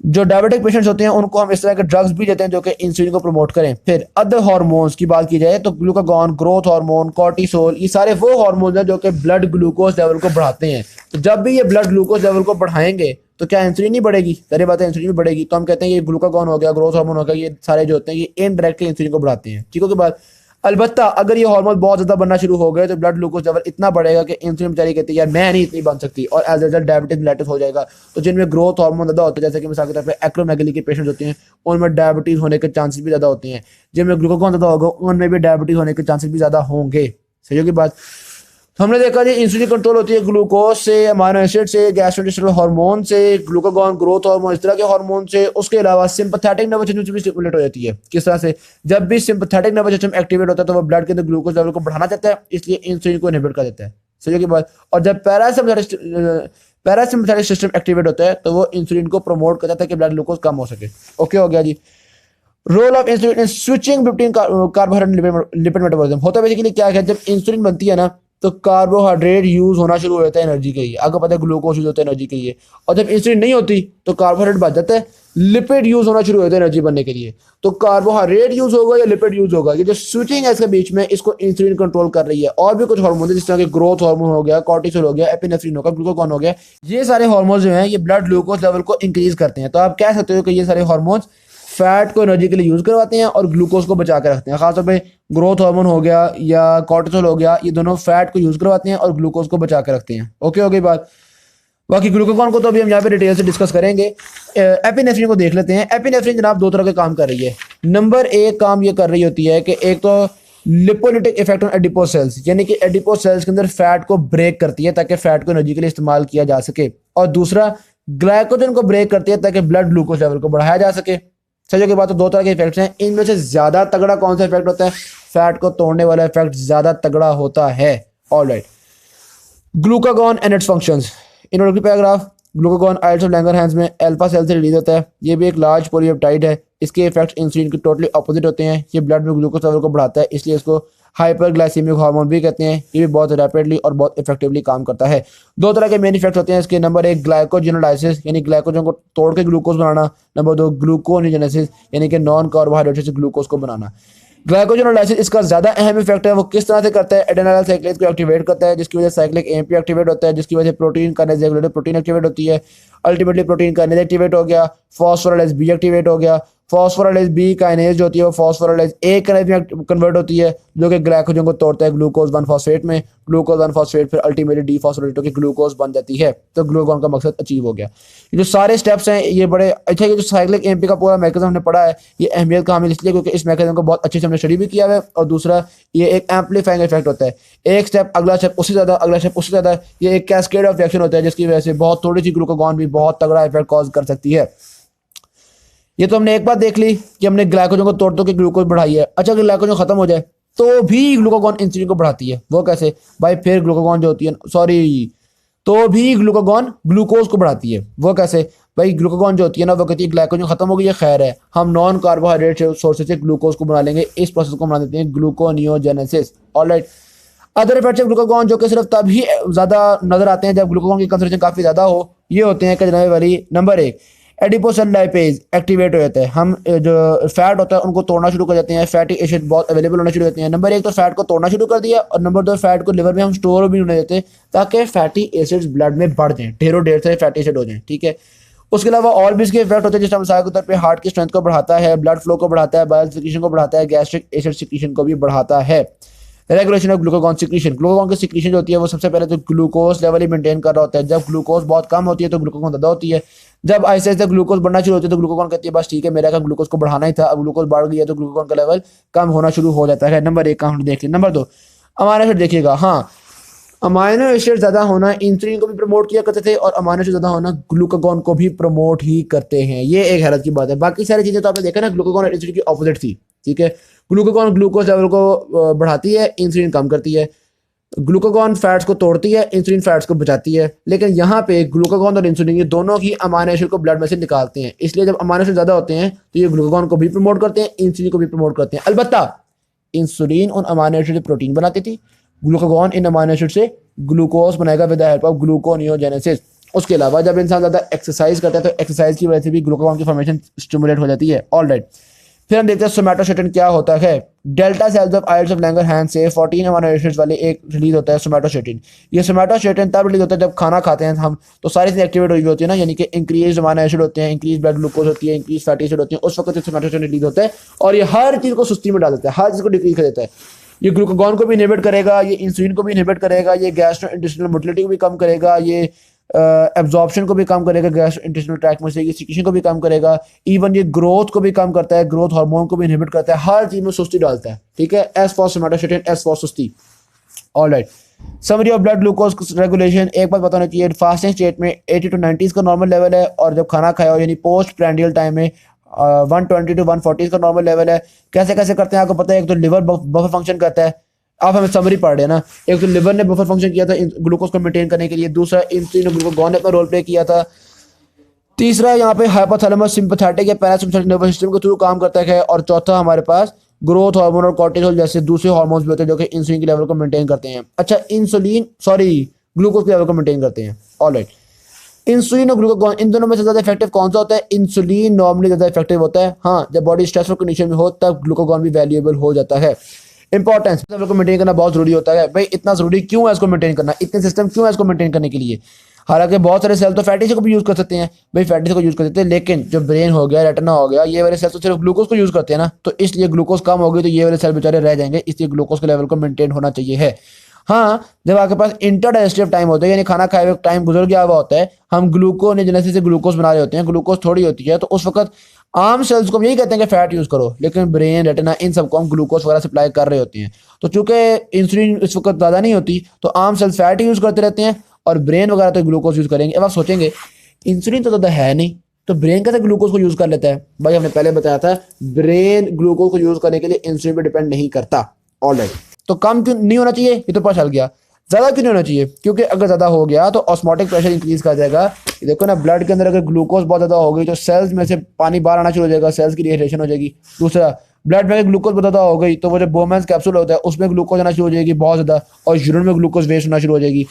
S1: जो डायबिटिक पेशेंट्स होते हैं उनको हम इस तरह के ड्रग्स भी देते हैं जो कि इंसुलिन को प्रमोट करें। फिर अदर हार्मोन्स की बात की जाए तो ग्लूकागॉन, ग्रोथ हार्मोन, कॉर्टिसोल, ये सारे वो हार्मोन्स हैं जो कि ब्लड ग्लूकोज लेवल को बढ़ाते हैं। तो जब भी ये ब्लड ग्लूकोज लेवल को बढ़ाएंगे तो क्या इंसुलिन नहीं बढ़ेगी? सारी बात है इंसुलिन भी बढ़ेगी। तो हम कहते हैं ये ग्लूकागॉन हो गया, ग्रोथ हार्मोन हो गया, ये सारे जो होते हैं ये इनडायरेक्टली इंसुलिन को बढ़ाते हैं। ठीक है के बाद अलबत्ता अगर ये हार्मोन बहुत ज्यादा बनना शुरू हो गए तो ब्लड ग्लूकोज लेवल इतना बढ़ेगा कि इंसुलिन बेचारी कहती है यार मैं नहीं इतनी बन सकती, और एज रिजल्ट डायबिटीज मेलिटस हो जाएगा। तो जिनमें ग्रोथ हार्मोन ज्यादा होता है, जैसे कि मिसाल के तौर पे एक्रोमेगली के पेशेंट होते हैं, उनमें डायबिटीज होने के चांसेस भी ज्यादा होते हैं। जिनमें ग्लूकागॉन ज्यादा होगा उनमें भी डायबिटीज होने के चांसेस भी ज्यादा होंगे। सही होगी बात। तो हमने देखा जी इंसुलिन कंट्रोल होती है ग्लूकोज से, अमाइनो एसिड से, गैस्ट्रोइंटेस्टिनल हार्मोन से, ग्लूकागॉन, ग्रोथ हार्मोन, इस तरह के हार्मोन से। उसके अलावा सिंपैथेटिक नर्वस सिस्टम से भी स्टिमुलेट हो जाती है। किस तरह से? जब भी सिंपैथेटिक नर्वस सिस्टम एक्टिवेट होता है तो वो ब्लड के अंदर ग्लूकोज लेवल को बढ़ाना चाहता है, इसलिए इंसुलिन को इनहिबिट कर देता है। सही की बात। और जब पैरासिम्पैथेटिक सिस्टम एक्टिवेट होता है तो वो इंसुलिन को प्रमोट करता है कि ब्लड ग्लूकोज कम हो सके। ओके हो गया जी। Role of insulin in switching between carbohydrate lipid metabolism. होता है बेसिकली क्या है, जब इंसुलिन बनती है ना तो कार्बोहाइड्रेट यूज होना शुरू हो जाता है एनर्जी के लिए। आपको पता है ग्लूकोज यूज होता है एनर्जी के लिए, और जब इंसुलिन नहीं होती तो कार्बोहाइड्रेट बच जाता है, लिपिड यूज होना शुरू हो जाता है एनर्जी बनने के लिए। तो कार्बोहाइड्रेट यूज होगा या लिपिड यूज होगा, ये जो स्विचिंग है इसके बीच में, इसको इंसुलिन कंट्रोल कर रही है। और भी कुछ हार्मोन है जिस तरह के ग्रोथ हार्मोन हो गया, कॉर्टिसोल हो गया, एपिनेफ्रिन हो गया, ग्लूकागॉन हो गया, ये सारे हार्मोन जो हैं ये ब्लड ग्लूकोज लेवल को इंक्रीज करते हैं। तो आप कह सकते हो कि ये सारे हार्मोन्स फैट को एनर्जी के लिए यूज करवाते हैं और ग्लूकोज को बचा के रखते हैं। खासतौर पे ग्रोथ हार्मोन हो गया या कॉर्टिसोल हो गया, ये दोनों फैट को यूज करवाते हैं और ग्लूकोज को बचा के रखते हैं। ओके हो गई बात। बाकी ग्लूकागॉन को तो अभी हम यहाँ पे डिटेल से डिस्कस करेंगे। एपिनेफ्रिन को देख लेते हैं। एपिनेफ्रिन जनाब दो तरह के काम कर रही है। नंबर एक काम ये कर रही होती है कि एक तो लिपोलिटिक इफेक्ट ऑन एडिपोज सेल्स, यानी कि एडिपोज सेल्स के अंदर फैट को ब्रेक करती है ताकि फैट को एनर्जी के लिए इस्तेमाल किया जा सके, और दूसरा ग्लाइकोजन को ब्रेक करती है ताकि ब्लड ग्लूकोज लेवल को बढ़ाया जा सके। सही के बाद तो दो तरह के इफेक्ट्स हैं। इनमें से ज्यादा तगड़ा कौन सा इफेक्ट होता है? फैट को तोड़ने वाला इफेक्ट ज्यादा तगड़ा होता है। Alright, glucagon and its functions. Introductory paragraph. Glucagon isles of Langerhans में अल्फा सेल से रिलीज होता है। ये भी एक लार्ज पॉलीपेप्टाइड है। इसके इफेक्ट्स इंसुलिन के टोटली ऑपोजिट होते हैं। ये ब्लड में ग्लूकोज लेवल को बढ़ाता है, इसलिए इसको हाइपरग्लाइसीमिक हार्मोन भी कहते हैं। ये भी बहुत रैपिडली और बहुत इफेक्टिवली काम करता है। दो तरह के मेन इफेक्ट होते हैं इसके। नंबर एक ग्लाइकोजेनोलाइसिस यानी ग्लाइकोजन को तोड़ के ग्लूकोज बनाना। नंबर दो ग्लूकोनियोजेनेसिस यानी कि नॉन कार्बोहाइड्रेट से ग्लूकोज को बनाना। ग्लाइकोजेनोलाइसिस इसका ज्यादा अहम इफेक्ट है। वो किस तरह से करता है? एडेनाइल साइक्लेज को एक्टिवेट करता है, जिसकी वजह से साइक्लिक एएमपी एक्टिवेट होता है, जिसकी वजह से protein kinase regulator protein activate होती है। अल्टीमेटली प्रोटीन काइनेज एक्टिवेट हो गया, फॉस्फोराइलेज बी एक्टिवेट हो गया। फॉस्फोराइलेज बी काइनेज जो होती है वो फॉस्फोराइलेज ए काइनेज में कन्वर्ट होती है, जो कि ग्लाइकोजन को तोड़ता है ग्लूकोज 1 फॉस्फेट में। ग्लूकोज 1 फॉस्फेट फिर अल्टीमेटली डीफॉस्फोरेट होकर ग्लूकोज बन जाती है। तो ग्लूकागॉन का मकसद अचीव हो गया। ये जो सारे स्टेप्स हैं ये बड़े अच्छे। ये जो साइक्लिक एएमपी का पूरा मैकेनिज्म हमने पढ़ा है, ये अहमियत का हामिल इसलिए क्योंकि इस मैकेनिज्म को बहुत अच्छे से हमने स्टडी भी किया है। और दूसरा, ये एक एम्पलीफाइंग इफेक्ट होता है। एक स्टेप, अगला स्टेप उससे ज्यादा, अगला स्टेप उससे ज्यादा। ये एक कैस्केड ऑफ रिएक्शन होता है, जिसकी वजह से बहुत थोड़ी सी ग्लूकागॉन भी बहुत तगड़ा इफेक्ट कॉज कर सकती है। ये तो हमने एक बात देख ली कि हमने ग्लाइकोजन को तोड़ के ग्लूकोज बढ़ाई है। अच्छा, अगर ग्लाइकोजन खत्म हो जाए तो भी ग्लूकागॉन इंसुलिन को बढ़ाती है। वो कैसे भाई? फिर ग्लूकागॉन जो होती है, तो भी ग्लूकागॉन ग्लूकोज को बढ़ाती है। वो कैसे भाई? ग्लूकागॉन जो होती है ना, वो कहती है ग्लाइकोजन खत्म हो गई है, खैर है, हम नॉन कार्बोहाइड्रेट सोर्सेज से ग्लूकोज को बना लेंगे। इस प्रोसेस को बना देते हैं gluconeogenesis. Alright. Other effects of glucagon जो कि सिर्फ तभी ज्यादा नजर आते हैं जब ग्लूकागॉन की कंसंट्रेशन काफी ज्यादा हो, ये होते हैं कि वाली नंबर एक, एडिपोसेल लाइपेज एक्टिवेट हो जाता है। हम जो फैट होता है उनको तोड़ना शुरू कर देते हैं। फैटी एसिड बहुत अवेलेबल होना शुरू होते हैं। नंबर एक तो फैट को तोड़ना शुरू कर दिया, और नंबर दो फैट को लिवर में हम स्टोर भी होने देते हैं ताकि फैटी एसिड्स ब्लड में बढ़ जाएं, ढेरों से फैटी एसिड हो जाएं। ठीक है। उसके अलावा और भी इसके इफेक्ट होते हैं, जिसमें मिसाल के तौर पे हार्ट की स्ट्रेंथ को बढ़ाता है, ब्लड फ्लो को बढ़ाता है, बाइल सिक्रीशन को बढ़ाता है, गैस्ट्रिक एसिड सिक्रीशन को भी बढ़ाता है। Regulation of glucagon secretion. Glucagon की सिक्रीशन जो होती है वो सबसे पहले तो ग्लूकोज लेवल ही मेंटेन कर रहा होता है। जब ग्लूकोज बहुत कम होती है तो ग्लूकागॉन ज़्यादा होती है। जब ऐसे ऐसे ग्लूकोज बढ़ना शुरू होती है तो ग्लूकागॉन कहती है बस ठीक है, मेरा का ग्लूकोज को बढ़ाना ही था, अब ग्लूकोज बढ़ गई है तो ग्लूकागॉन का लेवल कम होना शुरू हो जाता है। नंबर एक का हम देख लें। नंबर दो, अमाइनो एसिड देखिएगा। हाँ, अमाइनो एसिड ज़्यादा होना इंसुलिन को भी प्रमोट किया करते थे, और अमाइनो एसिड ज़्यादा होना ग्लूकागॉन को भी प्रमोट ही करते हैं। ये एक हैरत की बात है। बाकी सारी चीज़ें तो आपने देखा ना, ग्लूकागॉन और इंसुलिन की ऑपोजिट थी। ठीक है। ग्लूकागॉन ग्लूकोज लेवल को बढ़ाती है, इंसुलिन कम करती है। ग्लूकागॉन फैट्स को तोड़ती है, इंसुलिन फैट्स को बचाती है। लेकिन यहाँ पे ग्लूकागॉन और इंसुलिन ये दोनों ही अमाइनो एसिड को ब्लड में से निकालते हैं। इसलिए जब अमाइनो एसिड ज़्यादा होते हैं तो ये ग्लूकागॉन को भी प्रमोट करते हैं, इंसुलिन को भी प्रमोट करते हैं। अलबत्ता इंसुलिन उन अमाइनो एसिड से प्रोटीन बनाती थी, ग्लूकागॉन इन अमाइनो एसिड से ग्लूकोज बनाएगा with the help of gluconeogenesis. उसके अलावा जब इंसान ज़्यादा एक्सरसाइज करता है तो एक्सरसाइज की वजह से भी ग्लूकागॉन की फॉर्मेशन स्टिमुलेट हो जाती है। ऑलराइट। फिर हम देखते हैं सोमैटोस्टेटिन क्या होता है। Delta cells of isles of Langerhans से 14 अमाइनो एसिड्स वाले एक रिलीज होता है सोमैटोस्टेटिन। ये सोमैटोस्टेटिन तब रिलीज होता है जब खाना खाते हैं हम, तो सारी चीज़ें एक्टिवेट हुई होती है ना, यानी कि इंक्रीज अमाइनो एसिड होते हैं, इंक्रीज ब्लड ग्लूकोज होती है, इंक्रीज फैटी एसिड होती है, उस वक्त सोमैटोस्टेटिन रिलीज होता है और ये हर चीज़ को सुस्ती में डाल देता है, हर चीज़ को डिक्रीज कर देता है। ये ग्लूकागॉन को भी इनहिबिट करेगा, ये इंसुलिन को भी इनहिबिट करेगा, ये गैस्ट्रोइंटेस्टाइनल मोटिलिटी को भी कम करेगा, ये एब्जॉर्प्शन को भी कम करेगा गैस्ट्रोइंटेस्टाइनल ट्रैक्ट में से, ये सिक्रीशन को भी कम करेगा, इवन ये ग्रोथ को भी कम करता है, ग्रोथ हार्मोन को भी इनहिबिट करता है, हर चीज में सुस्ती डालता है। ठीक है। S for somatostatin, S for सुस्ती। Alright. Summary of blood glucose regulation. एक बात बताना चाहिए, फास्टिंग स्टेट में 80 to 90 का नॉर्मल लेवल है, और जब खाना खाया हो यानी पोस्ट प्रैंडियल टाइम में 120 to 140 का नॉर्मल लेवल है। कैसे कैसे करते हैं आपको पता है। एक तो लिवर बफर फंक्शन करता है, आप हमें समरी पढ़ रहे हैं ना। एक तो लिवर ने बफर फंक्शन किया था ग्लूकोज को मेंटेन करने के लिए, दूसरा इंसुलिन और ग्लूकागॉन ने अपना रोल प्ले किया था, तीसरा यहाँ पे हाइपोथैलेमस सिंपैथेटिक या पैरासिम्पैथेटिक नर्वस सिस्टम के थ्रू काम करता है, और चौथा हमारे पास ग्रोथ हार्मोन और कॉर्टिसोल जैसे दूसरे हार्मोन्स भी होते हैं जो कि इंसुलिन के लेवल को मेंटेन करते हैं। अच्छा, ग्लूकोज के लेवल को मेंटेन करते हैं। ऑलराइट। इंसुलिन और ग्लूकागॉन इन दोनों में से ज्यादा इफेक्टिव कौन सा होता है? इंसुलिन नॉर्मली ज्यादा इफेक्टिव होता है। हाँ, जब बॉडी स्ट्रेसफुल कंडीशन में हो तब ग्लूकागॉन भी वैल्यूएबल हो जाता है। इंपॉर्टेंस लेवल को मेंटेन करना बहुत जरूरी होता है। भाई इतना जरूरी क्यों है इसको मेंटेन करना, इतने सिस्टम क्यों है इसको मेंटेन करने के लिए? हालांकि बहुत सारे सेल तो फैटी से को भी यूज कर सकते हैं, भाई फैटी से को यूज कर सकते हैं, लेकिन जो ब्रेन हो गया, रेटिना हो गया, ये वाले सेल तो सिर्फ ग्लूकोज को यूज करते हैं ना, तो इसलिए ग्लूकोज कम हो गई तो ये वाले सेल बेचारे रह जाएंगे, इसलिए ग्लूकोज के लेवल को मेंटेन होना चाहिए है। हाँ, जब आपके पास इंटरडाइजेस्टिव टाइम होता है यानी खाना खाए हुए टाइम गुजर गया हुआ होता है, हम ग्लूकोनेजेनेसिस से ग्लूकोज बना रहे होते हैं, ग्लूकोज थोड़ी होती है, तो उस वक्त आम सेल्स को हम यही कहते हैं कि फैट यूज करो, लेकिन ब्रेन, रेटिना इन सबको हम ग्लूकोज वगैरह सप्लाई कर रहे होते हैं। तो चूंकि इंसुलिन इस वक्त ज़्यादा नहीं होती तो आम सेल्स फैट यूज करते रहते हैं और ब्रेन वगैरह तो ग्लूकोज यूज करेंगे। अब आप सोचेंगे इंसुलिन तो ज़्यादा है नहीं, तो ब्रेन कैसे ग्लूकोज को यूज कर लेता है? भाई हमने पहले बताया था ब्रेन ग्लूकोज को यूज करने के लिए इंसुलिन पर डिपेंड नहीं करता। ऑलराइट। तो कम क्यों नहीं होना चाहिए, ये तो पता चल गया। ज़्यादा क्यों नहीं होना चाहिए, क्योंकि अगर ज़्यादा हो गया तो ऑस्मोटिक प्रेशर इंक्रीज कर जाएगा। ये देखो ना, ब्लड के अंदर अगर ग्लूकोज बहुत ज़्यादा हो गई तो सेल्स में से पानी बाहर आना शुरू हो जाएगा, सेल्स की डिहाइड्रेशन हो जाएगी। दूसरा, ब्लड में ग्लूकोज बहुत ज़्यादा हो गई तो वो जो बोमेंस कैप्सूल होता है उसमें ग्लूकोज आना शुरू हो जाएगी बहुत ज़्यादा, और यूरिन में ग्लूकोज वेस्ट होना शुरू हो जाएगी।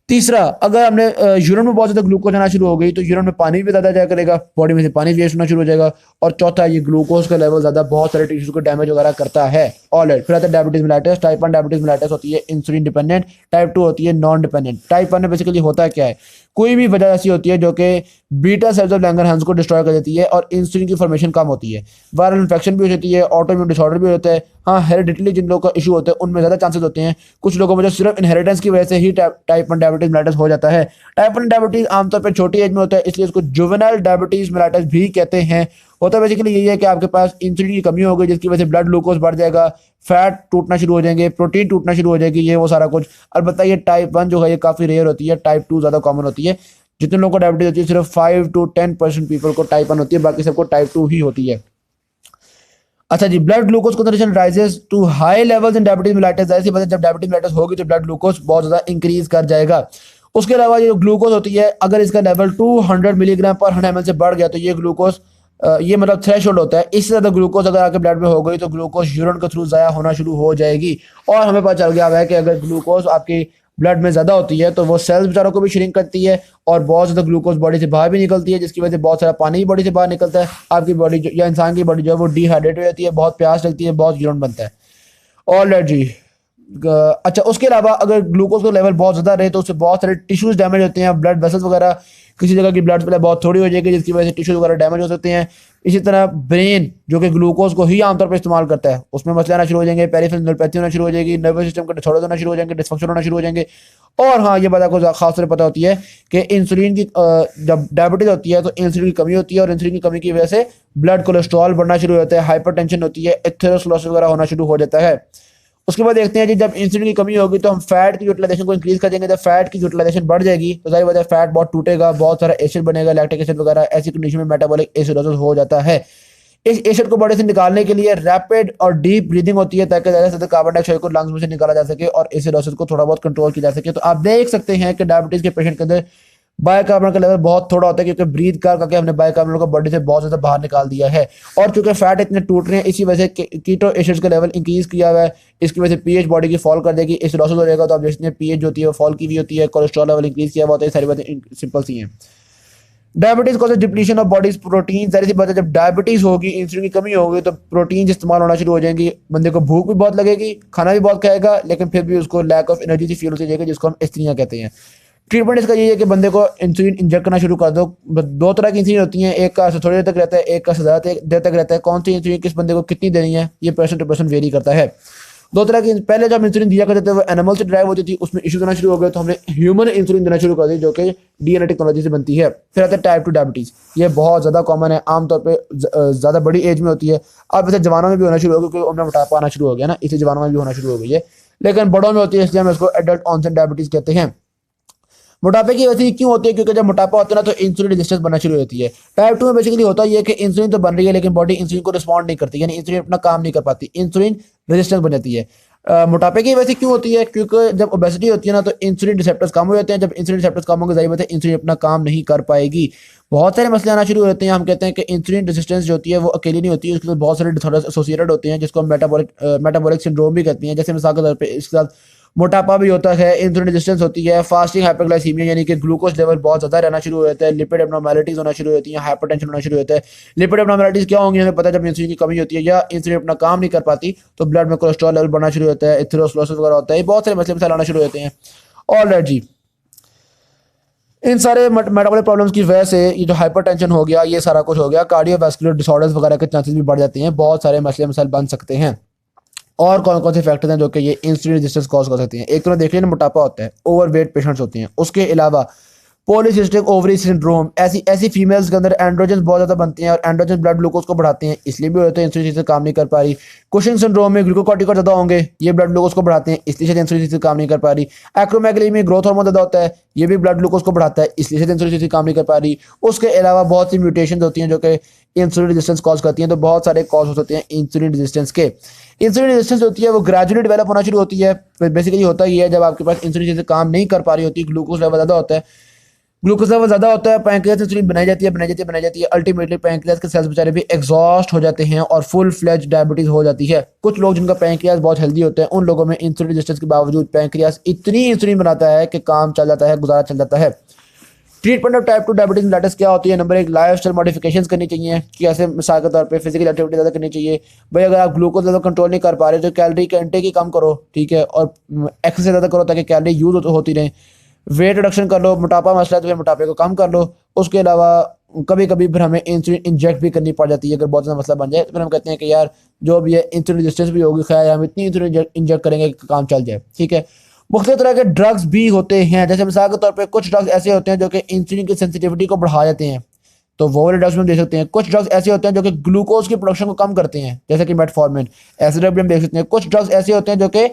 S1: तीसरा, अगर हमने यूरिन में बहुत ज़्यादा ग्लूकोज आना शुरू हो गई तो यूरिन में पानी भी ज़्यादा जाया करेगा, बॉडी में से पानी वेस्ट होना शुरू हो जाएगा। और चौथा, ये ग्लूकोज का लेवल ज़्यादा बहुत सारे टिश्यूज को डैमेज वगैरह करता है। ऑलराइट, फिर आता है diabetes mellitus. Type 1 diabetes mellitus होती है इंसुलिन डिपेंडेंट, टाइप 2 होती है नॉन डिपेंडेंट। टाइप 1 में बेसिकली होता क्या है, कोई भी वजह ऐसी होती है जो कि बीटा सेल्स ऑफ लैंगरहैंस को डिस्ट्रॉय कर देती है और इंसुलिन की फॉर्मेशन कम होती है। वायरल इन्फेक्शन भी हो जाती है, ऑटोइम्यून डिसऑर्डर भी होता है। हाँ, हेरिडिटली जिन लोगों का इशू होता है उनमें ज़्यादा चांसेस होते हैं। कुछ लोगों में जो सिर्फ इनहेरिटेंस की वजह से ही टाइप 1 डायबिटीज मेलाइटिस हो जाता है। टाइप 1 डायबिटीज आमतौर पर छोटी एज में होता है, इसलिए इसको जुवेनाइल डायबिटीज मेलाइटिस भी कहते हैं। होता है बेसिकली यही है कि आपके पास इंसुलिन की कमी हो गई जिसकी वजह से ब्लड ग्लूकोज बढ़ जाएगा, फैट टूटना शुरू हो जाएंगे, प्रोटीन टूटना शुरू हो जाएगी, ये वो सारा कुछ। अलबत्ता ये टाइप 1 जो है ये काफ़ी रेयर होती है, टाइप 2 ज़्यादा कॉमन होती है। जितने लोगों को डायबिटीज होती है सिर्फ 5 to 10% पीपल को टाइप 1 होती है, बाकी सबको टाइप 2 ही होती है। अच्छा जी, blood glucose concentration rises to high levels in diabetes mellitus. ऐसी वजह जब डायबिटीज मेलाइटिस होगी तो ब्लड ग्लूकोज बहुत ज़्यादा इंक्रीज कर जाएगा। उसके अलावा ये जो ग्लूकोज होती है, अगर इसका लेवल 200 मिलीग्राम पर 100 ml से बढ़ गया तो ये ग्लूकोज ये मतलब थ्रेशोल्ड होता है। इससे ज़्यादा ग्लूकोज अगर आपके ब्लड में हो गई तो ग्लूकोज यूरिन के थ्रू ज़ाया होना शुरू हो जाएगी। और हमें पता चल गया है कि अगर ग्लूकोज आपकी ब्लड में ज़्यादा होती है तो वो सेल्स बेचारों को भी श्रिंक करती है और बहुत ज़्यादा ग्लूकोज बॉडी से बाहर भी निकलती है, जिसकी वजह से बहुत सारा पानी भी बॉडी से बाहर निकलता है। आपकी बॉडी जो या इंसान की बॉडी जो है वो डिहाइड्रेट हो जाती है, बहुत प्यास लगती है, बहुत यूरिन बनता है। ऑलराइट जी। अच्छा, उसके अलावा अगर ग्लूकोज का लेवल बहुत ज़्यादा रहे तो उससे बहुत सारे टिश्यूज डैमेज होते हैं, ब्लड वेसल्स वगैरह, किसी जगह की ब्लड सप्लाई बहुत थोड़ी हो जाएगी जिसकी वजह से टिश्यूज वगैरह डैमेज हो सकते हैं। इसी तरह ब्रेन जो कि ग्लूकोज को ही आमतौर पर इस्तेमाल करता है उसमें मसले आना शुरू हो जाएंगे, पेरिफेरल न्यूरोपैथी होना शुरू हो जाएगी, नर्वस सिस्टम का डिसऑर्डर होना शुरू हो जाएंगे, डिस्फंक्शन होना शुरू हो जाएंगे। और हाँ, ये बात आपको खास तौर पर पता होती है कि इंसुलिन की जब डायबिटीज होती है तो इंसुलिन की कमी होती है और इंसुलिन की कमी की वजह से ब्लड कोलेस्ट्रॉल बढ़ना शुरू हो जाता है, हाइपरटेंशन होती है, एथेरोस्क्लेरोसिस वगैरह होना शुरू हो जाता है। उसके बाद देखते हैं जी, जब इंसुलिन की कमी होगी तो हम फैट की यूटिलाइजेशन को इंक्रीज कर देंगे। जब फैट की यूटिलाइजेशन बढ़ जाएगी तो जाहिर बात है फैट बहुत टूटेगा, बहुत सारा एसिड बनेगा, लैक्टिक एसिड वगैरह। ऐसी कंडीशन में मेटाबॉलिक एसिडोसिस हो जाता है। इस एसिड को बॉडी से निकालने के लिए रैपिड और डीप ब्रीदिंग होती है ताकि ज़्यादा से ज़्यादा कार्बन डाइऑक्साइड को लंग्स में से निकाला जा सके और एसिडोसिस को थोड़ा बहुत कंट्रोल किया जा सके। तो आप देख सकते हैं कि डायबिटीज़ के पेशेंट के अंदर बायोकार्बोनेट का लेवल बहुत थोड़ा होता है क्योंकि ब्रीथ कर करके हमने बायोकार्बोनेट को बॉडी से बहुत ज़्यादा बाहर निकाल दिया है। और चूंकि फैट इतने टूट रहे हैं इसी वजह से कीटो एसिड्स का लेवल इंक्रीज किया हुआ है, इसकी वजह से पीएच बॉडी की फॉल कर देगी, एसिडोसिस हो जाएगा। तो आप देखते हैं पीएच जो होती है वो फॉल की भी होती है, कोलेस्ट्रॉल लेवल इंक्रीज किया हुआ होता है। सारी बातें सिंपल सी हैं। Diabetes causes depletion of bodies protein. सारी सी बात है, जब डायबिटीज होगी, इंसुलिन की कमी होगी तो प्रोटीन इस्तेमाल होना शुरू हो जाएंगी। बंदे को भूख भी बहुत लगेगी, खाना भी बहुत खाएगा, लेकिन फिर भी उसको लैक ऑफ एनर्जी से फील होती जाएगी, जिसको हम एस्थीनिया कहते हैं। ट्रीटमेंट इसका ये है कि बंदे को इंसुलिन इंजेक्ट करना शुरू कर दो। दो तरह की इंसुलिन होती हैं, एक का थोड़ी देर तक रहता है, एक का ज़्यादा देर तक रहता है। कौन सी इंसुलिन किस बंदे को कितनी देनी है ये पर्सन टू पर्सन वेरी करता है। दो तरह की पहले जब इंसुलिन दिया करते थे वो एनिमल से ड्राइव होती थी, उसमें इश्यूज होना शुरू हो गए तो हमने ह्यूमन इंसुलिन देना शुरू कर दी जो कि डीएनए टेक्नोलॉजी से बनती है। फिर आता है टाइप 2 डायबिटीज़। ये बहुत ज़्यादा कॉमन है, आमतौर पे ज़्यादा बड़ी एज में होती है। अब वैसे जवानों में भी होना शुरू हो गया क्योंकि उनमें मोटापा आना शुरू हो गया ना, इसलिए जवानों में भी होना शुरू हो गई है, लेकिन बड़ों में होती है इसलिए हम इसको एडल्ट ऑनसेट डायबिटीज़ कहते हैं। मोटापे की वजह क्यों होती है, क्योंकि जब मोटापा होता है ना तो इंसुलिन रेजिस्टेंस बनना शुरू होती है। टाइप 2 में बेसिकली होता है कि इंसुलिन तो बन रही है लेकिन बॉडी इंसुलिन को रिस्पॉन्ड नहीं करती, यानी इंसुलिन अपना काम नहीं कर पाती, इंसुलिन रेजिस्टेंस बन जाती है। मोटापे की वजह क्यों होती है, क्योंकि जब ओबेसिटी होती है ना तो इंसुलिन रिसेप्टर्स कम हो जाते हैं। जब इंसुलिन रिसेप्टर्स कम होंगे जाहिर बात है इंसुलिन अपना काम नहीं कर पाएगी, बहुत सारे मसले आना शुरू हो जाते हैं। हम कहते हैं कि इंसुलिन रेजिस्टेंस जो होती है वो अकेली नहीं होती है, उसके साथ बहुत सारे डिसऑर्डर्स एसोसिएटेड होते हैं जिसको हम मेटाबॉलिक सिंड्रोम भी कहते हैं। जैसे मिसाल के तौर पर इसके साथ मोटापा भी होता है, इंसुलिन रेजिस्टेंस होती है, फास्टिंग हाइपरग्लाइसीमिया यानी कि ग्लूकोज लेवल बहुत ज़्यादा रहना शुरू हो जाता है, लिपिड एब्नॉर्मैलिटीज़ होना शुरू होती हैं, हाइपरटेंशन होना शुरू होता है। लिपिड एब्नॉर्मैलिटीज़ क्या होंगी हमें पता है, जब इंसुलिन की कमी होती है या इंसुलिन अपना काम नहीं कर पाती तो ब्लड में कोलेस्ट्रॉल लेवल बढ़ना शुरू होता है, एथेरोस्क्लेरोसिस वगैरह होता है, बहुत सारे मसले आना शुरू होते हैं। ऑलराइट जी, इन सारे मेटाबॉलिक प्रॉब्लम्स की वजह से ये जो हाइपरटेंशन हो गया, ये सारा कुछ हो गया, कार्डियोवैस्कुलर डिसऑर्डर्स वगैरह के चांसेस भी बढ़ जाते हैं, बहुत सारे मसले मसाइल बन सकते हैं। और कौन कौन से फैक्टर्स हैं जो कि ये इंसुलिन रेजिस्टेंस कॉज कर सकते हैं। एक तो देख लेना मोटापा होता है, ओवरवेट पेशेंट्स होते हैं, उसके अलावा पॉलीसिस्टिक ओवरी सिंड्रोम, ऐसी ऐसी फीमेल्स के अंदर एंड्रोजन बहुत ज़्यादा बनते हैं और एंड्रोजन ब्लड ग्लूकोज को बढ़ाते हैं, इसलिए भी होते हैं इंसुलिन से काम नहीं कर पा रही। कुशिंग सिंड्रोम में ग्लूकोकॉर्टिकॉइड ज़्यादा होंगे, ये ब्लड ग्लूकोज को बढ़ाते हैं, इसलिए से इंसुलिन से काम नहीं कर पा रही। एक्रोमेगली में ग्रोथ हार्मोन ज़्यादा होता है, ये भी ब्लड ग्लूकोज को बढ़ाता है, इसलिए से इंसुलिन से काम नहीं कर पा रही। उसके अलावा बहुत सी म्यूटेशन होती हैं जो कि इंसुलिन रेजिस्टेंस कॉज करती हैं, तो बहुत सारे कॉज हो सकते हैं इंसुलिन रेजिस्टेंस के। इंसुलिन रेजिस्टेंस होती है वो ग्रेजुअली डेवलप होना शुरू होती है। बेसिकली होता ही है जब आपके पास इंसुलिन से काम नहीं कर पा रही होती, ग्लूकोज लेवल ज़्यादा होता है, ग्लूकोज लेवल ज़्यादा होता है, पैंक्रियास इंसुलिन बनाई जाती है बनाई जाती है बनाई जाती है, अल्टीमेटली पैंक्रियास के सेल्स बेचारे भी एग्जॉस्ट हो जाते हैं और फुल फ्लेज डायबिटीज हो जाती है। कुछ लोग जिनका पैंक्रियास बहुत हेल्दी होते हैं, उन लोगों में इंसुलिन रेजिस्टेंस के बावजूद पैंक्रियास इतनी इंसुलिन बनाता है कि काम चल जाता है, गुजारा चल जाता है। Treatment of type 2 diabetes mellitus क्या होती है? नंबर 1, लाइफ स्टाइल मॉडिफिकेशंस करनी चाहिए, कि ऐसे मिसाल के तौर पे फिजिकल एक्टिविटी ज़्यादा करनी चाहिए। भाई अगर आप ग्लूकोज लेवल कंट्रोल नहीं कर पा रहे तो कैलोरी के इंटेक ही कम करो, ठीक है, और एक्सरसाइज ज़्यादा करो ताकि कैलोरी यूज होती रहे। वेट रिडक्शन कर लो, मोटापा मसला है तो फिर मोटापे को कम कर लो। उसके अलावा कभी कभी फिर हमें इंसुलिन इंजेक्ट भी करनी पड़ जाती है अगर बहुत ज़्यादा मसला बन जाए, तो फिर हम कहते हैं कि यार जो भी है इंसुलिन रेजिस्टेंस भी होगी, खैर हम इतनी इंसुलिन इंजेक्ट करेंगे कि काम चल जाए, ठीक है। मुख्तलिफ तरह के ड्रग्स भी होते हैं, जैसे मिसाल के तौर पे कुछ ड्रग्स ऐसे होते हैं जो कि इंसुलिन की सेंसिटिविटी को बढ़ा देते हैं, तो वो वाले ड्रग्स में देख सकते हैं। कुछ ड्रग्स ऐसे होते हैं जो कि ग्लूकोज की प्रोडक्शन को कम करते हैं, जैसे कि मेटफॉर्मिन, ऐसे ड्रग भी हम देख सकते हैं। कुछ ड्रग्स ऐसे होते हैं जो कि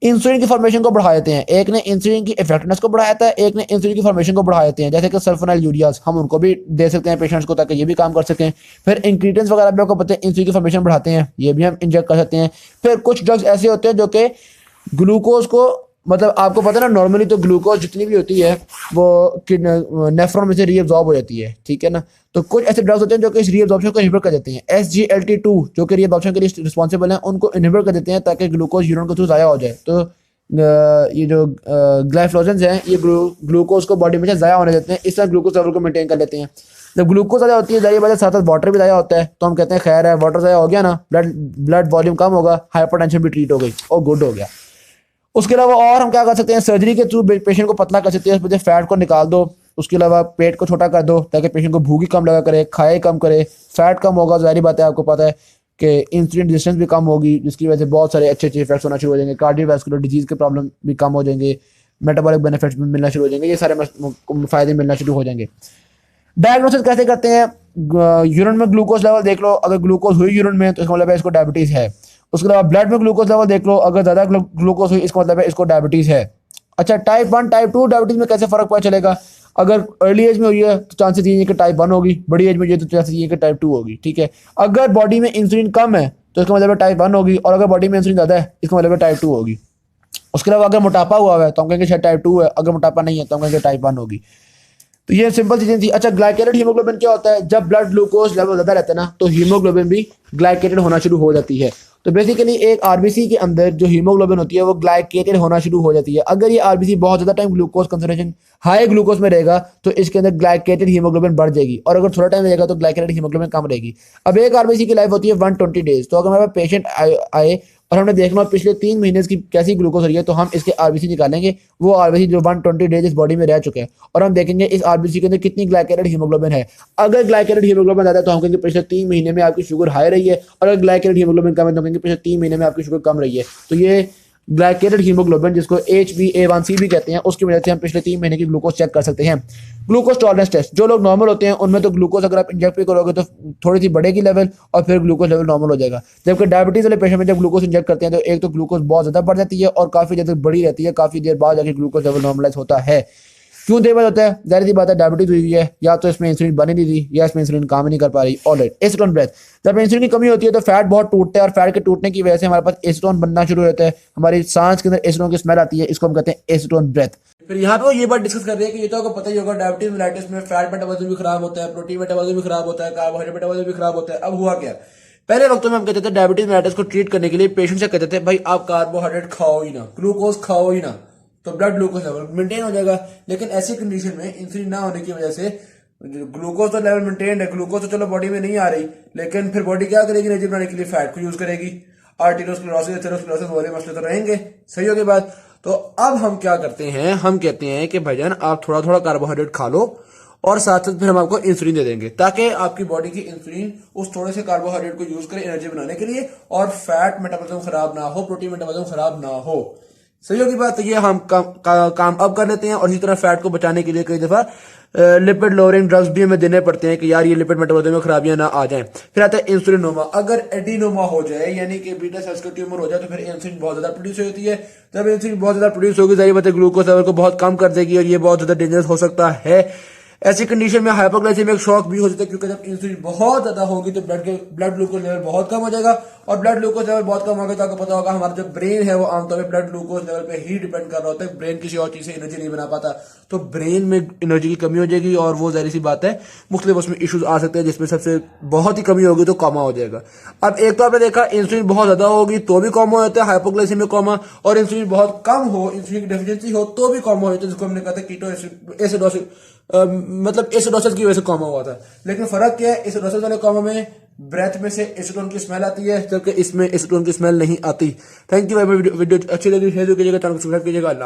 S1: इंसुलिन की फॉर्मेशन को बढ़ा देते हैं, एक ने इंसुलिन की इफेक्टिवनेस को बढ़ाया था, एक ने इंसुलिन की फॉर्मेशन को बढ़ा देते हैं, जैसे कि सल्फोनाइल यूरियाज, हम उनको भी दे सकते हैं पेशेंट्स को ताकि ये भी काम कर सकें। फिर इंक्रीडिएंट्स वगैरह भी आपको पता है इंसुलिन की फॉर्मेशन बढ़ाते हैं, ये भी हम इंजेक्ट कर सकते हैं। फिर कुछ ड्रग्स ऐसे होते हैं जो कि ग्लूकोज को, मतलब आपको पता है ना, नॉर्मली तो ग्लूकोज जितनी भी होती है वो नेफ्रॉन में से रीअब्जॉर्ब हो जाती है, ठीक है ना। तो कुछ ऐसे ड्रग्स होते हैं जो कि इस रीअब्जॉर्प्शन को इनहिबिट कर देते हैं। SGLT2 जो कि रीअब्जॉर्प्शन के लिए रिस्पॉन्सिबल हैं, उनको इनहिबिट कर देते हैं ताकि ग्लूकोज यूरिन के थ्रू ज़ाया हो जाए। तो ये जो ग्लाइफोजेंस हैं ये ग्लूकोज को बॉडी में से ज़ाया होने देते हैं, इस तरह ग्लूकोज लेवल को मेंटेन कर लेते हैं। जब ग्लूकोज ज़्यादा होती है जाहिर बात है साथ साथ वाटर भी ज़ाया होता है, तो हम कहते हैं खैर है वाटर ज़ाया हो गया ना, ब्लड वॉल्यूम कम होगा, हाइपरटेंशन भी ट्रीट हो गई और गुड हो गया। उसके अलावा और हम क्या कर सकते हैं, सर्जरी के थ्रू पेशेंट को पतला कर सकते हैं, उसमें से फैट को निकाल दो, उसके अलावा पेट को छोटा कर दो ताकि पेशेंट को भूख ही कम लगा करे, खाए कम करे, फैट कम होगा, जाहिर बात है आपको पता है कि इंसुलिन रेजिस्टेंस भी कम होगी, जिसकी वजह से बहुत सारे अच्छे अच्छे इफेक्ट्स होना शुरू हो जाएंगे, कार्डियोवैस्कुलर डिजीज के प्रॉब्लम भी कम हो जाएंगे, मेटाबॉलिक बेनिफिट्स भी मिलना शुरू हो जाएंगे, ये सारे फायदे मिलना शुरू हो जाएंगे। डायग्नोसिस कैसे करते हैं? यूरिन में ग्लूकोज लेवल देख लो, अगर ग्लूकोज हुई यूरिन में तो इसका मतलब है इसको डायबिटीज है। उसके अलावा ब्लड में ग्लूकोज लेवल देख लो, अगर ज़्यादा ग्लूकोज हुई इसका मतलब है इसको डायबिटीज़ है। अच्छा, टाइप 1 टाइप 2 डायबिटीज़ में कैसे फ़र्क पता चलेगा? अगर अर्ली एज में हुई है तो चांसेस ये है कि टाइप 1 होगी, बड़ी एज में हुई है तो चांसेस ये है कि टाइप 2 होगी, ठीक है। अगर बॉडी में इंसुलिन कम है तो इसका मतलब है टाइप 1 होगी, और अगर बॉडी में इंसुलिन ज़्यादा है इसका मतलब है टाइप 2 होगी। उसके अलावा अगर मोटापा हुआ है तो हम कहेंगे शायद टाइप 2 है, अगर मोटापा नहीं है तो हम कहेंगे टाइप 1 होगी। तो ये सिंपल चीजें थी। अच्छा, ग्लाइकेटेड हीमोग्लोबिन क्या होता है? जब ब्लड ग्लूकोज लेवल ज़्यादा रहता है ना तो हीमोग्लोबिन भी ग्लाइकेटेड होना शुरू हो जाती है। तो बेसिकली एक आरबीसी के अंदर जो हीमोग्लोबिन होती है वो ग्लाइकेटेड होना शुरू हो जाती है। अगर ये आरबीसी बहुत ज़्यादा time glucose concentration high glucose में रहेगा तो इसके अंदर ग्लाइकेटेड हीमोग्लोबिन बढ़ जाएगी, और अगर थोड़ा टाइम रहेगा तो ग्लाइकेटेड हीमोग्लोबिन कम रहेगी। अब एक आरबीसी की लाइफ होती है 120 डेज, तो अगर हमारे पेशेंट आए और हमने देखना पिछले 3 महीने की कैसी ग्लूकोज हो रही है तो हम इसके आरबीसी निकालेंगे, वो आरबीसी जो 120 डेज इस बॉडी में रह चुके हैं, और हम देखेंगे इस आरबीसी के अंदर कितनी ग्लाइकेटेड हीमोग्लोबिन है। अगर ग्लाइकेटेड हीमोग्लोबिन ज़्यादा है तो हम कहेंगे पिछले 3 महीने में आपकी शुगर हाई रही है, और अगर ग्लाइकेटेड हीमोग्लोबिन कम है तो कहेंगे पिछले 3 महीने में आपकी शुगर कम रही है। तो ये ग्लाइकेटेड हीमोग्लोबिन जिसको HbA1c भी कहते हैं, उसकी वजह से हम पिछले 3 महीने की ग्लूकोज चेक कर सकते हैं। ग्लूकोज टॉलरेंस टेस्ट, जो लोग नॉर्मल होते हैं उनमें तो ग्लूकोज अगर आप इंजेक्ट भी करोगे तो थोड़ी सी बढ़ेगी लेवल और फिर ग्लूकोज लेवल नॉर्मल हो जाएगा। जबकि डायबिटीज वाले पेशेंट में जब ग्लूकोज इंजेक्ट करते हैं तो एक तो ग्लूकोज बहुत ज़्यादा बढ़ जाती है और काफ़ी ज़्यादा बड़ी रहती है, काफ़ी देर बाद जाके ग्लूकोज लेवल नॉर्मलाइज होता है। क्यों देर बाद होता है? जाहिर सी बात है डायबिटीज हुई है, या तो इसमें इंसुलिन बनी नहीं रही या इसमें इंसुलिन काम ही नहीं कर पा रही। ऑलराइट, एसीटोन ब्रेथ, जब इंसुलिन की कमी होती है तो फैट बहुत टूटता है, और फैट के टूटने की वजह से हमारे पास एसीटोन बनना शुरू होता है, हमारी सांस के अंदर एसीटोन की स्मेल आती है, इसको हम कहते हैं एसीटोन ब्रेथ। फिर यहाँ पे ये बात डिस्कस कर रहे हैं कि ये तो आपको पता ही होगा डायबिटीज मेलाइटिस में फैट मेटाबॉलिज्म भी खराब होता है, प्रोटीन मेटाबॉलिज्म भी खराब होता है, कार्बोहाइड्रेट मेटाबॉलिज्म भी खराब होता है। अब हुआ क्या? पहले वक्त में हम कहते थे डायबिटीज मेलाइटिस को ट्रीट करने के लिए पेशेंट से कहते थे भाई आप कार्बोहाइड्रेट खाओ ही ना, ग्लूकोज खाओ ही ना, तो ब्लड ग्लूकोज लेवल मेंटेन हो जाएगा। लेकिन ऐसी कंडीशन में इंसुलिन ना होने की वजह से ग्लूकोज तो लेवल मेंटेन है, ग्लूकोज तो चलो बॉडी में नहीं आ रही, लेकिन फिर बॉडी क्या करेगी? एनर्जी बनाने के लिए फैट को यूज करेगी, आर्टेरियोस्क्लेरोसिस एथेरोस्क्लेरोसिस वाले मसले तो रहेंगे। सही होगी बात? तो अब हम क्या करते हैं, हम कहते हैं कि भाईजान आप थोड़ा थोड़ा कार्बोहाइड्रेट खा लो और साथ साथ फिर हम आपको इंसुलिन दे देंगे, ताकि आपकी बॉडी की इंसुलिन उस थोड़े से कार्बोहाइड्रेट को यूज करे एनर्जी बनाने के लिए, और फैट मेटाबॉलिज्म खराब ना हो, प्रोटीन मेटाबॉलिज्म खराब ना हो। सही होगी बात। तो ये हम काम अब कर लेते हैं। और इसी तरह फैट को बचाने के लिए कई दफा लिपिड लोअरिंग ड्रग्स भी हमें देने पड़ते हैं कि यार ये लिपिड मेटाबॉलिज्म में खराबियां ना आ जाएं। फिर आता है इंसुलिनोमा। अगर एडिनोमा हो जाए यानी कि बीटा सेल्स का ट्यूमर हो जाए तो फिर इंसुलिन बहुत ज्यादा प्रोड्यूस होती है। जब इंसुलिन बहुत ज्यादा प्रोड्यूस होगी जाहिर बात है ग्लूकोज लेवल को बहुत कम कर देगी और ये बहुत ज्यादा डेंजरस हो सकता है। ऐसी कंडीशन में हाइपोग्लाइसेमिक शॉक भी हो सकता है क्योंकि जब इंसुलिन बहुत ज्यादा होगी तो ब्लड ग्लूकोज लेवल बहुत कम हो जाएगा। और ब्लड ग्लूकोज लेवल बहुत कम होगा तो आपको पता होगा हमारा जो ब्रेन है वो आमतौर पर ब्लड ग्लूकोज लेवल पे ही डिपेंड कर रहा होता है। ब्रेन किसी और चीज से एनर्जी नहीं बना पाता, तो ब्रेन में एनर्जी की कमी हो जाएगी और वो जाहिर सी बात है मुख्तलिफ उसमें इश्यूज आ सकते हैं जिसमें सबसे बहुत ही कमी होगी तो कॉमा हो जाएगा। अब एक तो आपने देखा इंसुलिन बहुत ज्यादा होगी तो भी कॉमा होता है, हाइपोग्लाइसेमिक कॉमा। और इंसुलिन बहुत कम हो, इंसुलिन की डेफिशिएंसी हो तो भी कॉमा हो जाता है, जिसको हमने कहा था कीटो एसिडोसिस, मतलब एसिडोसिस की वजह से कॉमा हुआ था। लेकिन फर्क क्या है, एसिडोसिस वाले कॉमा में ब्रेथ में से एसीटोन की स्मेल आती है जबकि इसमें एसीटोन की स्मेल नहीं आती। Thank you. वीडियो अच्छी लगी शेयर कीजिएगा, चैनल को सब्सक्राइब कीजिएगा। अल्लाह।